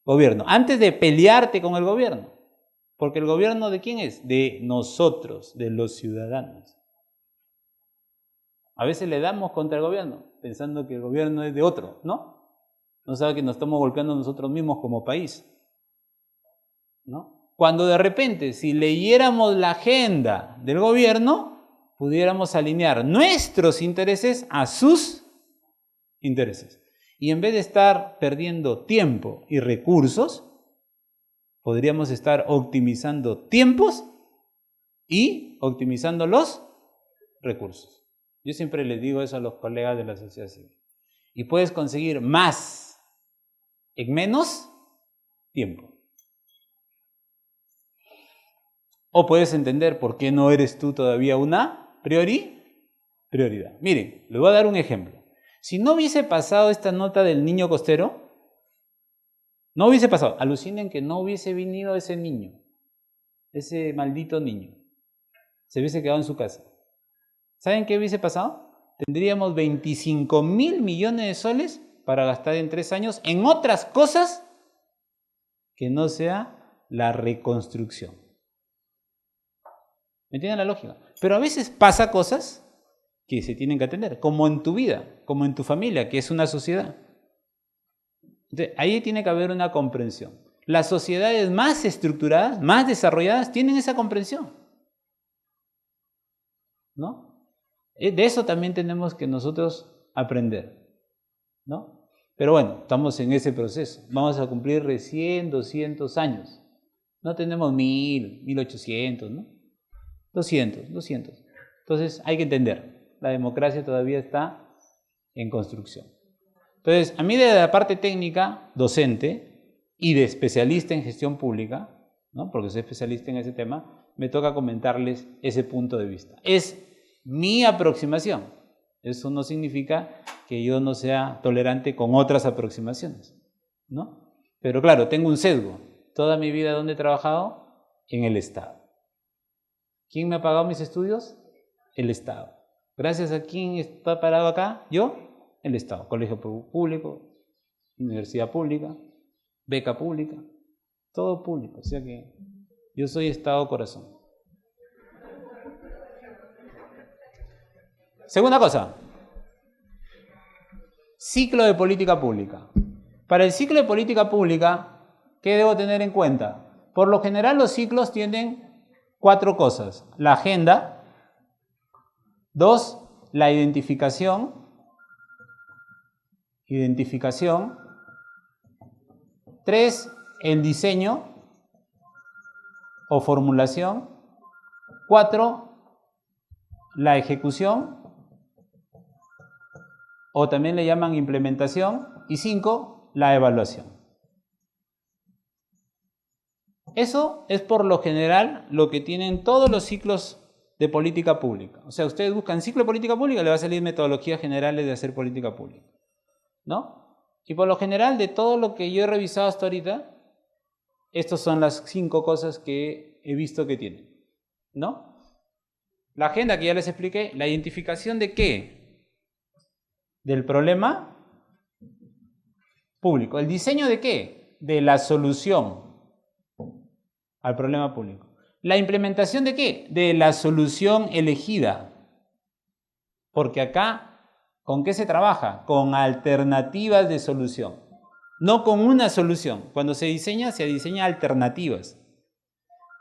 gobierno, antes de pelearte con el gobierno. Porque el gobierno, ¿de quién es? De nosotros, de los ciudadanos. A veces le damos contra el gobierno, pensando que el gobierno es de otro, ¿no? No sabe que nos estamos golpeando nosotros mismos como país, ¿no? Cuando de repente, si leyéramos la agenda del gobierno, pudiéramos alinear nuestros intereses a sus intereses. Y en vez de estar perdiendo tiempo y recursos, podríamos estar optimizando tiempos y optimizando los recursos. Yo siempre les digo eso a los colegas de la sociedad civil. Y puedes conseguir más en menos tiempo. O puedes entender por qué no eres tú todavía una prioridad. Miren, les voy a dar un ejemplo. Si no hubiese pasado esta nota del niño costero, no hubiese pasado. Alucinen que no hubiese venido ese niño, ese maldito niño. Se hubiese quedado en su casa. ¿Saben qué hubiese pasado? Tendríamos 25.000 millones de soles para gastar en 3 años en otras cosas que no sea la reconstrucción. ¿Me entienden la lógica? Pero a veces pasa cosas que se tienen que atender, como en tu vida, como en tu familia, que es una sociedad. Entonces, ahí tiene que haber una comprensión. Las sociedades más estructuradas, más desarrolladas, tienen esa comprensión, ¿no? De eso también tenemos que nosotros aprender, ¿no? Pero bueno, estamos en ese proceso. Vamos a cumplir recién 200 años. No tenemos 1000, 1800, ¿no? 200. Entonces hay que entender. La democracia todavía está en construcción. Entonces, a mí de la parte técnica, docente y de especialista en gestión pública, ¿no? Porque soy especialista en ese tema, me toca comentarles ese punto de vista. Es mi aproximación. Eso no significa que yo no sea tolerante con otras aproximaciones, ¿no? Pero claro, tengo un sesgo. Toda mi vida, ¿dónde he trabajado? En el Estado. ¿Quién me ha pagado mis estudios? El Estado. ¿Gracias a quién está parado acá? Yo, el Estado. Colegio público, universidad pública, beca pública, todo público. O sea que yo soy Estado corazón. Segunda cosa, ciclo de política pública. Para el ciclo de política pública, ¿qué debo tener en cuenta? Por lo general los ciclos tienen 4 cosas. La agenda. 2, la identificación. 3, el diseño o formulación. 4, la ejecución, o también le llaman implementación. Y 5, la evaluación. Eso es por lo general lo que tienen todos los ciclos de política pública. O sea, ustedes buscan ciclo de política pública, le va a salir metodologías generales de hacer política pública, ¿no? Y por lo general, de todo lo que yo he revisado hasta ahorita, estas son las 5 cosas que he visto que tienen. ¿no? La agenda que ya les expliqué, la identificación de qué? Del problema público. ¿El diseño de qué? De la solución al problema público. ¿La implementación de qué? De la solución elegida. Porque acá, ¿con qué se trabaja? Con alternativas de solución. No con una solución. Cuando se diseña alternativas.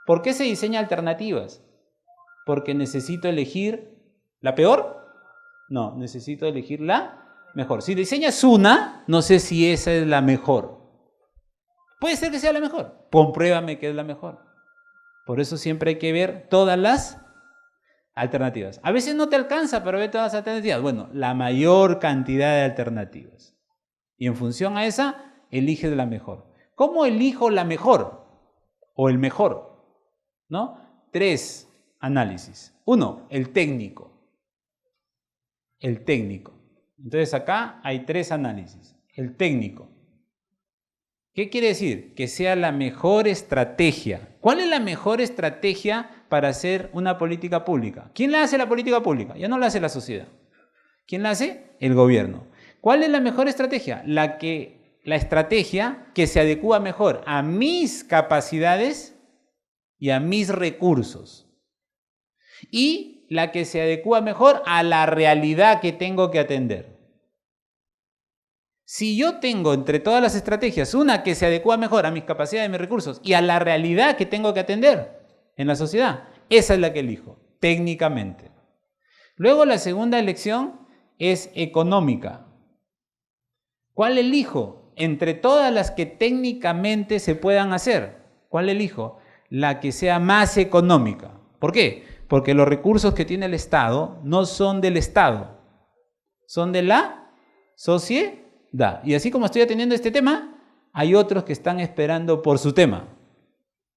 ¿Por qué se diseña alternativas? Porque necesito elegir la peor. No, necesito elegir la mejor. Si diseñas una, no sé si esa es la mejor. Puede ser que sea la mejor. Compruébame que es la mejor. Por eso siempre hay que ver todas las alternativas. A veces no te alcanza para ver todas las alternativas. Bueno, la mayor cantidad de alternativas. Y en función a esa, eliges la mejor. ¿Cómo elijo la mejor? O el mejor, ¿no? 3 análisis. 1, el técnico. El técnico. Entonces acá hay 3 análisis. El técnico. ¿Qué quiere decir? Que sea la mejor estrategia. ¿Cuál es la mejor estrategia para hacer una política pública? ¿Quién la hace la política pública? Ya no la hace la sociedad. ¿Quién la hace? El gobierno. ¿Cuál es la mejor estrategia? La estrategia que se adecúa mejor a mis capacidades y a mis recursos. Y la que se adecúa mejor a la realidad que tengo que atender. Si yo tengo entre todas las estrategias una que se adecúa mejor a mis capacidades y mis recursos y a la realidad que tengo que atender en la sociedad, esa es la que elijo, técnicamente. Luego la segunda elección es económica. ¿Cuál elijo? Entre todas las que técnicamente se puedan hacer, ¿cuál elijo? La que sea más económica. ¿Por qué? Porque los recursos que tiene el Estado no son del Estado, son de la sociedad. Y así como estoy atendiendo este tema, hay otros que están esperando por su tema.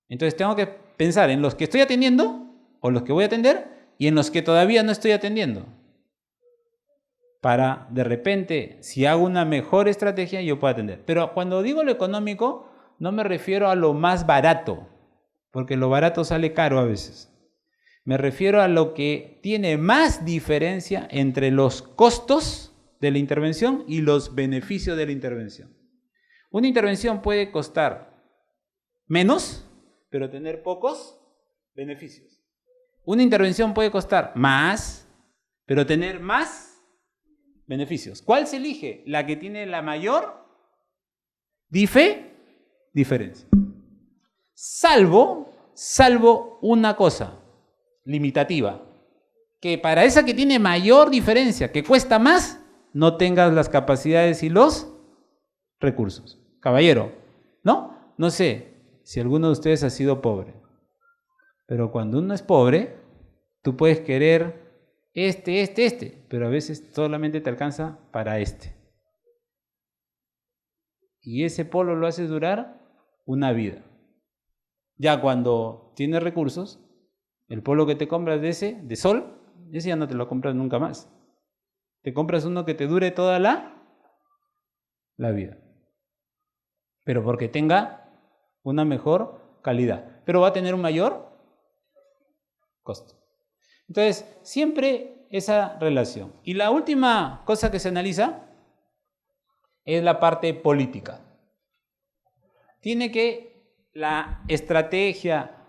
Entonces tengo que pensar en los que estoy atendiendo o los que voy a atender y en los que todavía no estoy atendiendo. Para de repente, si hago una mejor estrategia, yo puedo atender. Pero cuando digo lo económico, no me refiero a lo más barato, porque lo barato sale caro a veces. Me refiero a lo que tiene más diferencia entre los costos de la intervención y los beneficios de la intervención. Una intervención puede costar menos, pero tener pocos beneficios. Una intervención puede costar más, pero tener más beneficios. ¿Cuál se elige? La que tiene la mayor diferencia. Salvo una cosa limitativa, que para esa que tiene mayor diferencia, que cuesta más, no tengas las capacidades y los recursos. Caballero, ¿no? No sé si alguno de ustedes ha sido pobre, pero cuando uno es pobre, tú puedes querer pero a veces solamente te alcanza para este. Y ese polo lo haces durar una vida. Ya cuando tienes recursos, el polo que te compras de sol, ese ya no te lo compras nunca más. Te compras uno que te dure toda la vida. Pero porque tenga una mejor calidad. Pero va a tener un mayor costo. Entonces, siempre esa relación. Y la última cosa que se analiza es la parte política. La estrategia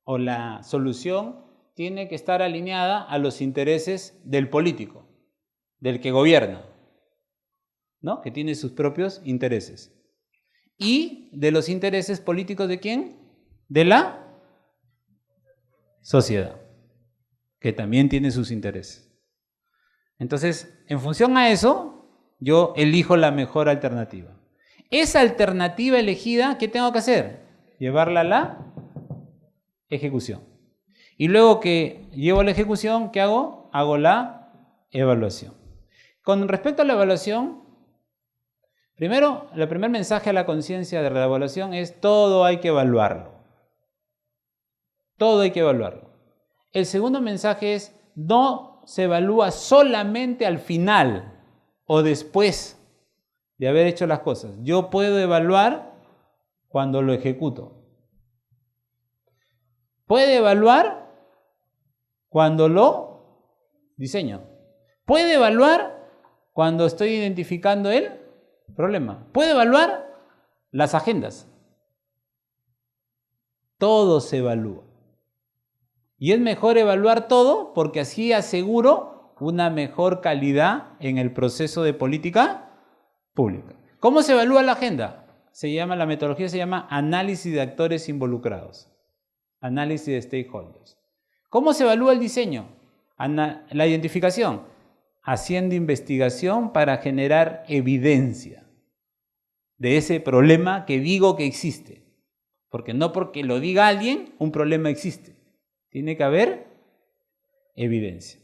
o la solución tiene que estar alineada a los intereses del político, del que gobierna, ¿no? Que tiene sus propios intereses. Y de los intereses políticos ¿de quién? De la sociedad, que también tiene sus intereses. Entonces, en función a eso, yo elijo la mejor alternativa. Esa alternativa elegida, ¿qué tengo que hacer? Llevarla a la ejecución. Y luego que llevo a la ejecución, ¿qué hago? Hago la evaluación. Con respecto a la evaluación, primero, el primer mensaje a la conciencia de la evaluación es todo hay que evaluarlo. Todo hay que evaluarlo. El segundo mensaje es no se evalúa solamente al final o después de haber hecho las cosas. Yo puedo evaluar cuando lo ejecuto. Puede evaluar cuando lo diseño. Puede evaluar cuando estoy identificando el problema. Puede evaluar las agendas. Todo se evalúa. Y es mejor evaluar todo porque así aseguro una mejor calidad en el proceso de política pública. ¿Cómo se evalúa la agenda? La metodología se llama análisis de actores involucrados. Análisis de stakeholders. ¿Cómo se evalúa el diseño? La identificación. Haciendo investigación para generar evidencia de ese problema que digo que existe. Porque no porque lo diga alguien, un problema existe. Tiene que haber evidencia.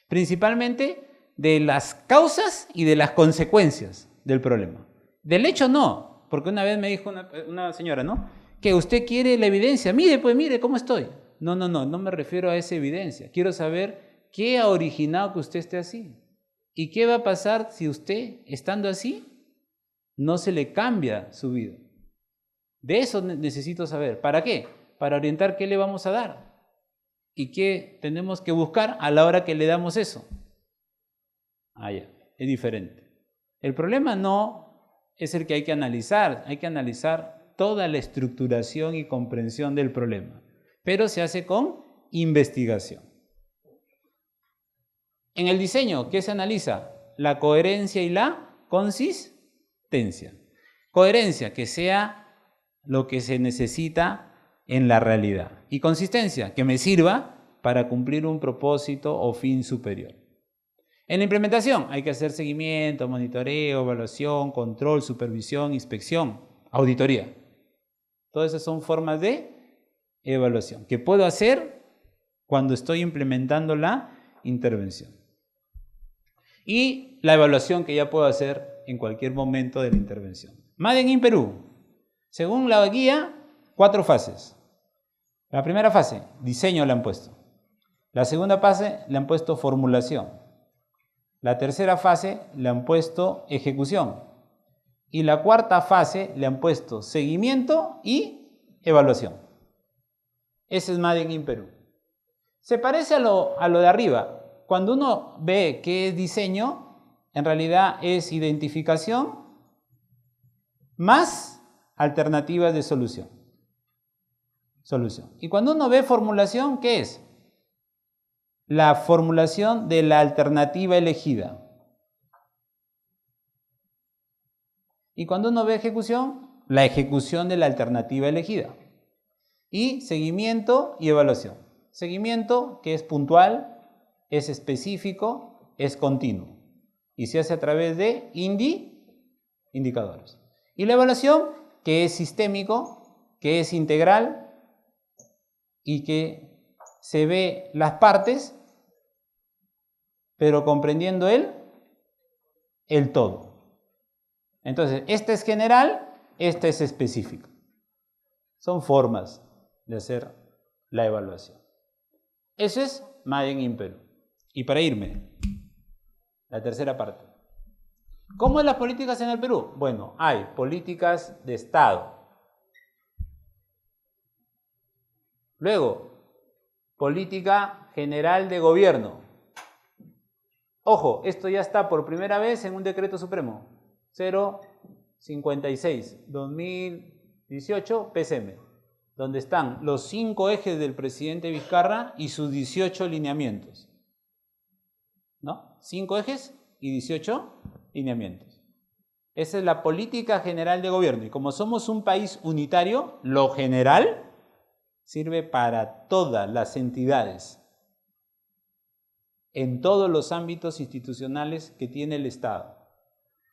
Principalmente de las causas y de las consecuencias del problema. Del hecho no, porque una vez me dijo una señora, ¿no? Que usted quiere la evidencia. Mire, pues mire cómo estoy. No me refiero a esa evidencia. Quiero saber qué ha originado que usted esté así. ¿Y qué va a pasar si usted, estando así, no se le cambia su vida? De eso necesito saber. ¿Para qué? Para orientar qué le vamos a dar. ¿Y qué tenemos que buscar a la hora que le damos eso? Ya, es diferente. El problema no es el que hay que analizar toda la estructuración y comprensión del problema, pero se hace con investigación. En el diseño, ¿qué se analiza? La coherencia y la consistencia. Coherencia, que sea lo que se necesita en la realidad. Y consistencia, que me sirva para cumplir un propósito o fin superior. En la implementación hay que hacer seguimiento, monitoreo, evaluación, control, supervisión, inspección, auditoría. Todas esas son formas de evaluación que puedo hacer cuando estoy implementando la intervención. Y la evaluación que ya puedo hacer en cualquier momento de la intervención. Made in Perú. Según la guía, 4 fases. La primera fase, diseño le han puesto. La segunda fase le han puesto formulación. La tercera fase le han puesto ejecución. Y la cuarta fase le han puesto seguimiento y evaluación. Ese es Made in Perú. Se parece a lo de arriba. Cuando uno ve qué es diseño, en realidad es identificación más alternativas de solución. Y cuando uno ve formulación, ¿qué es? La formulación de la alternativa elegida. Y cuando uno ve ejecución, la ejecución de la alternativa elegida. Y seguimiento y evaluación. Seguimiento, que es puntual, es específico, es continuo. Y se hace a través de indicadores. Y la evaluación, que es sistémico, que es integral y que se ve las partes, pero comprendiendo el todo. Entonces, esta es general, esta es específica. Son formas de hacer la evaluación. Eso es Made in Perú. Y para irme, la tercera parte. ¿Cómo es las políticas en el Perú? Bueno, hay políticas de Estado. Luego, política general de gobierno. Ojo, esto ya está por primera vez en un decreto supremo. 056, 2018, PCM. Donde están los 5 ejes del presidente Vizcarra y sus 18 lineamientos. ¿No? 5 ejes y 18 lineamientos. Esa es la política general de gobierno. Y como somos un país unitario, lo general sirve para todas las entidades, en todos los ámbitos institucionales que tiene el Estado.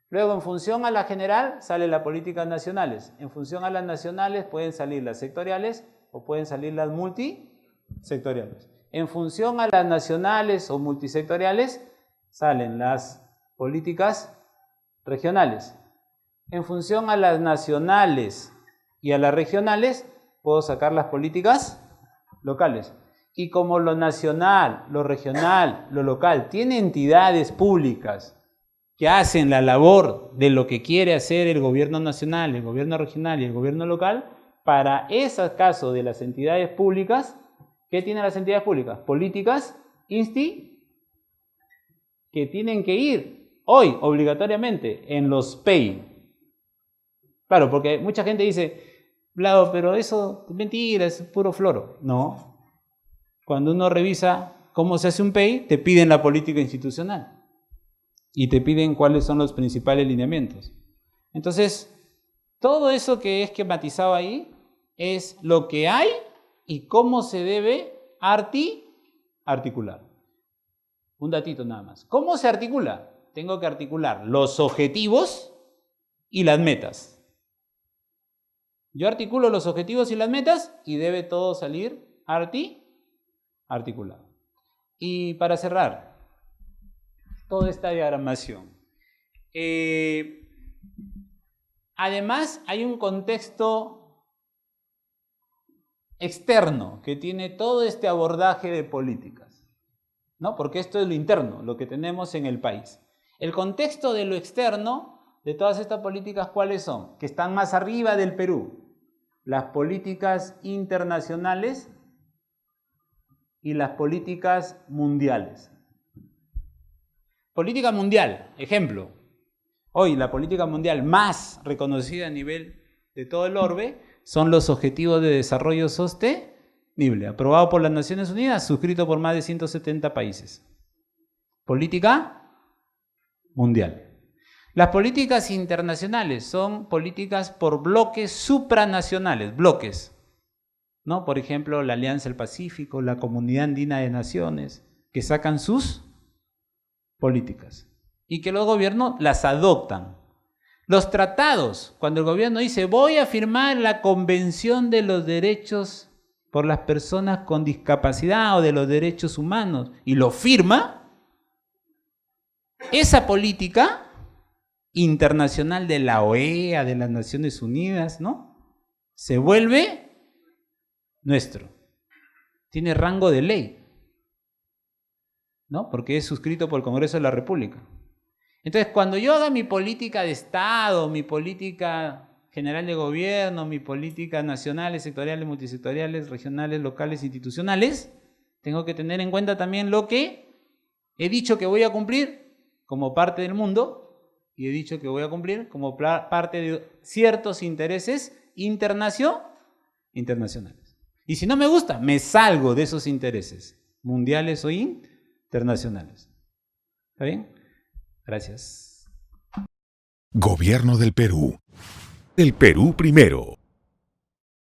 Luego, en función a la general, salen las políticas nacionales. En función a las nacionales pueden salir las sectoriales o pueden salir las multisectoriales. En función a las nacionales o multisectoriales, salen las políticas regionales. En función a las nacionales y a las regionales, puedo sacar las políticas locales. Y como lo nacional, lo regional, lo local tiene entidades públicas que hacen la labor de lo que quiere hacer el gobierno nacional, el gobierno regional y el gobierno local, para ese caso de las entidades públicas, ¿qué tienen las entidades públicas? Políticas que tienen que ir hoy obligatoriamente en los PEI. Claro, porque mucha gente dice, Vlado, pero eso es mentira, es puro floro. No. Cuando uno revisa cómo se hace un PEI, te piden la política institucional y te piden cuáles son los principales lineamientos. Entonces, todo eso que he esquematizado ahí es lo que hay y cómo se debe articular. Un datito nada más. ¿Cómo se articula? Tengo que articular los objetivos y las metas. Yo articulo los objetivos y las metas y debe todo salir articulado. Y para cerrar toda esta diagramación, además hay un contexto externo que tiene todo este abordaje de políticas, ¿no? Porque esto es lo interno, lo que tenemos en el país. El contexto de lo externo de todas estas políticas, ¿cuáles son? Que están más arriba del Perú. Las políticas internacionales y las políticas mundiales. Política mundial, ejemplo. Hoy la política mundial más reconocida a nivel de todo el orbe son los Objetivos de Desarrollo Sostenible, aprobado por las Naciones Unidas, suscrito por más de 170 países. Política mundial. Las políticas internacionales son políticas por bloques supranacionales, bloques, ¿no? Por ejemplo, la Alianza del Pacífico, la Comunidad Andina de Naciones, que sacan sus políticas y que los gobiernos las adoptan. Los tratados, cuando el gobierno dice voy a firmar la Convención de los Derechos por las Personas con Discapacidad o de los Derechos Humanos y lo firma, esa política internacional de la OEA, de las Naciones Unidas, ¿no? Se vuelve nuestro. Tiene rango de ley, ¿no? Porque es suscrito por el Congreso de la República. Entonces, cuando yo haga mi política de Estado, mi política general de gobierno, mi política nacionales, sectoriales, multisectoriales, regionales, locales, institucionales, tengo que tener en cuenta también lo que he dicho que voy a cumplir como parte del mundo y he dicho que voy a cumplir como parte de ciertos intereses internacionales. Y si no me gusta, me salgo de esos intereses mundiales o internacionales. ¿Está bien? Gracias. Gobierno del Perú. El Perú primero.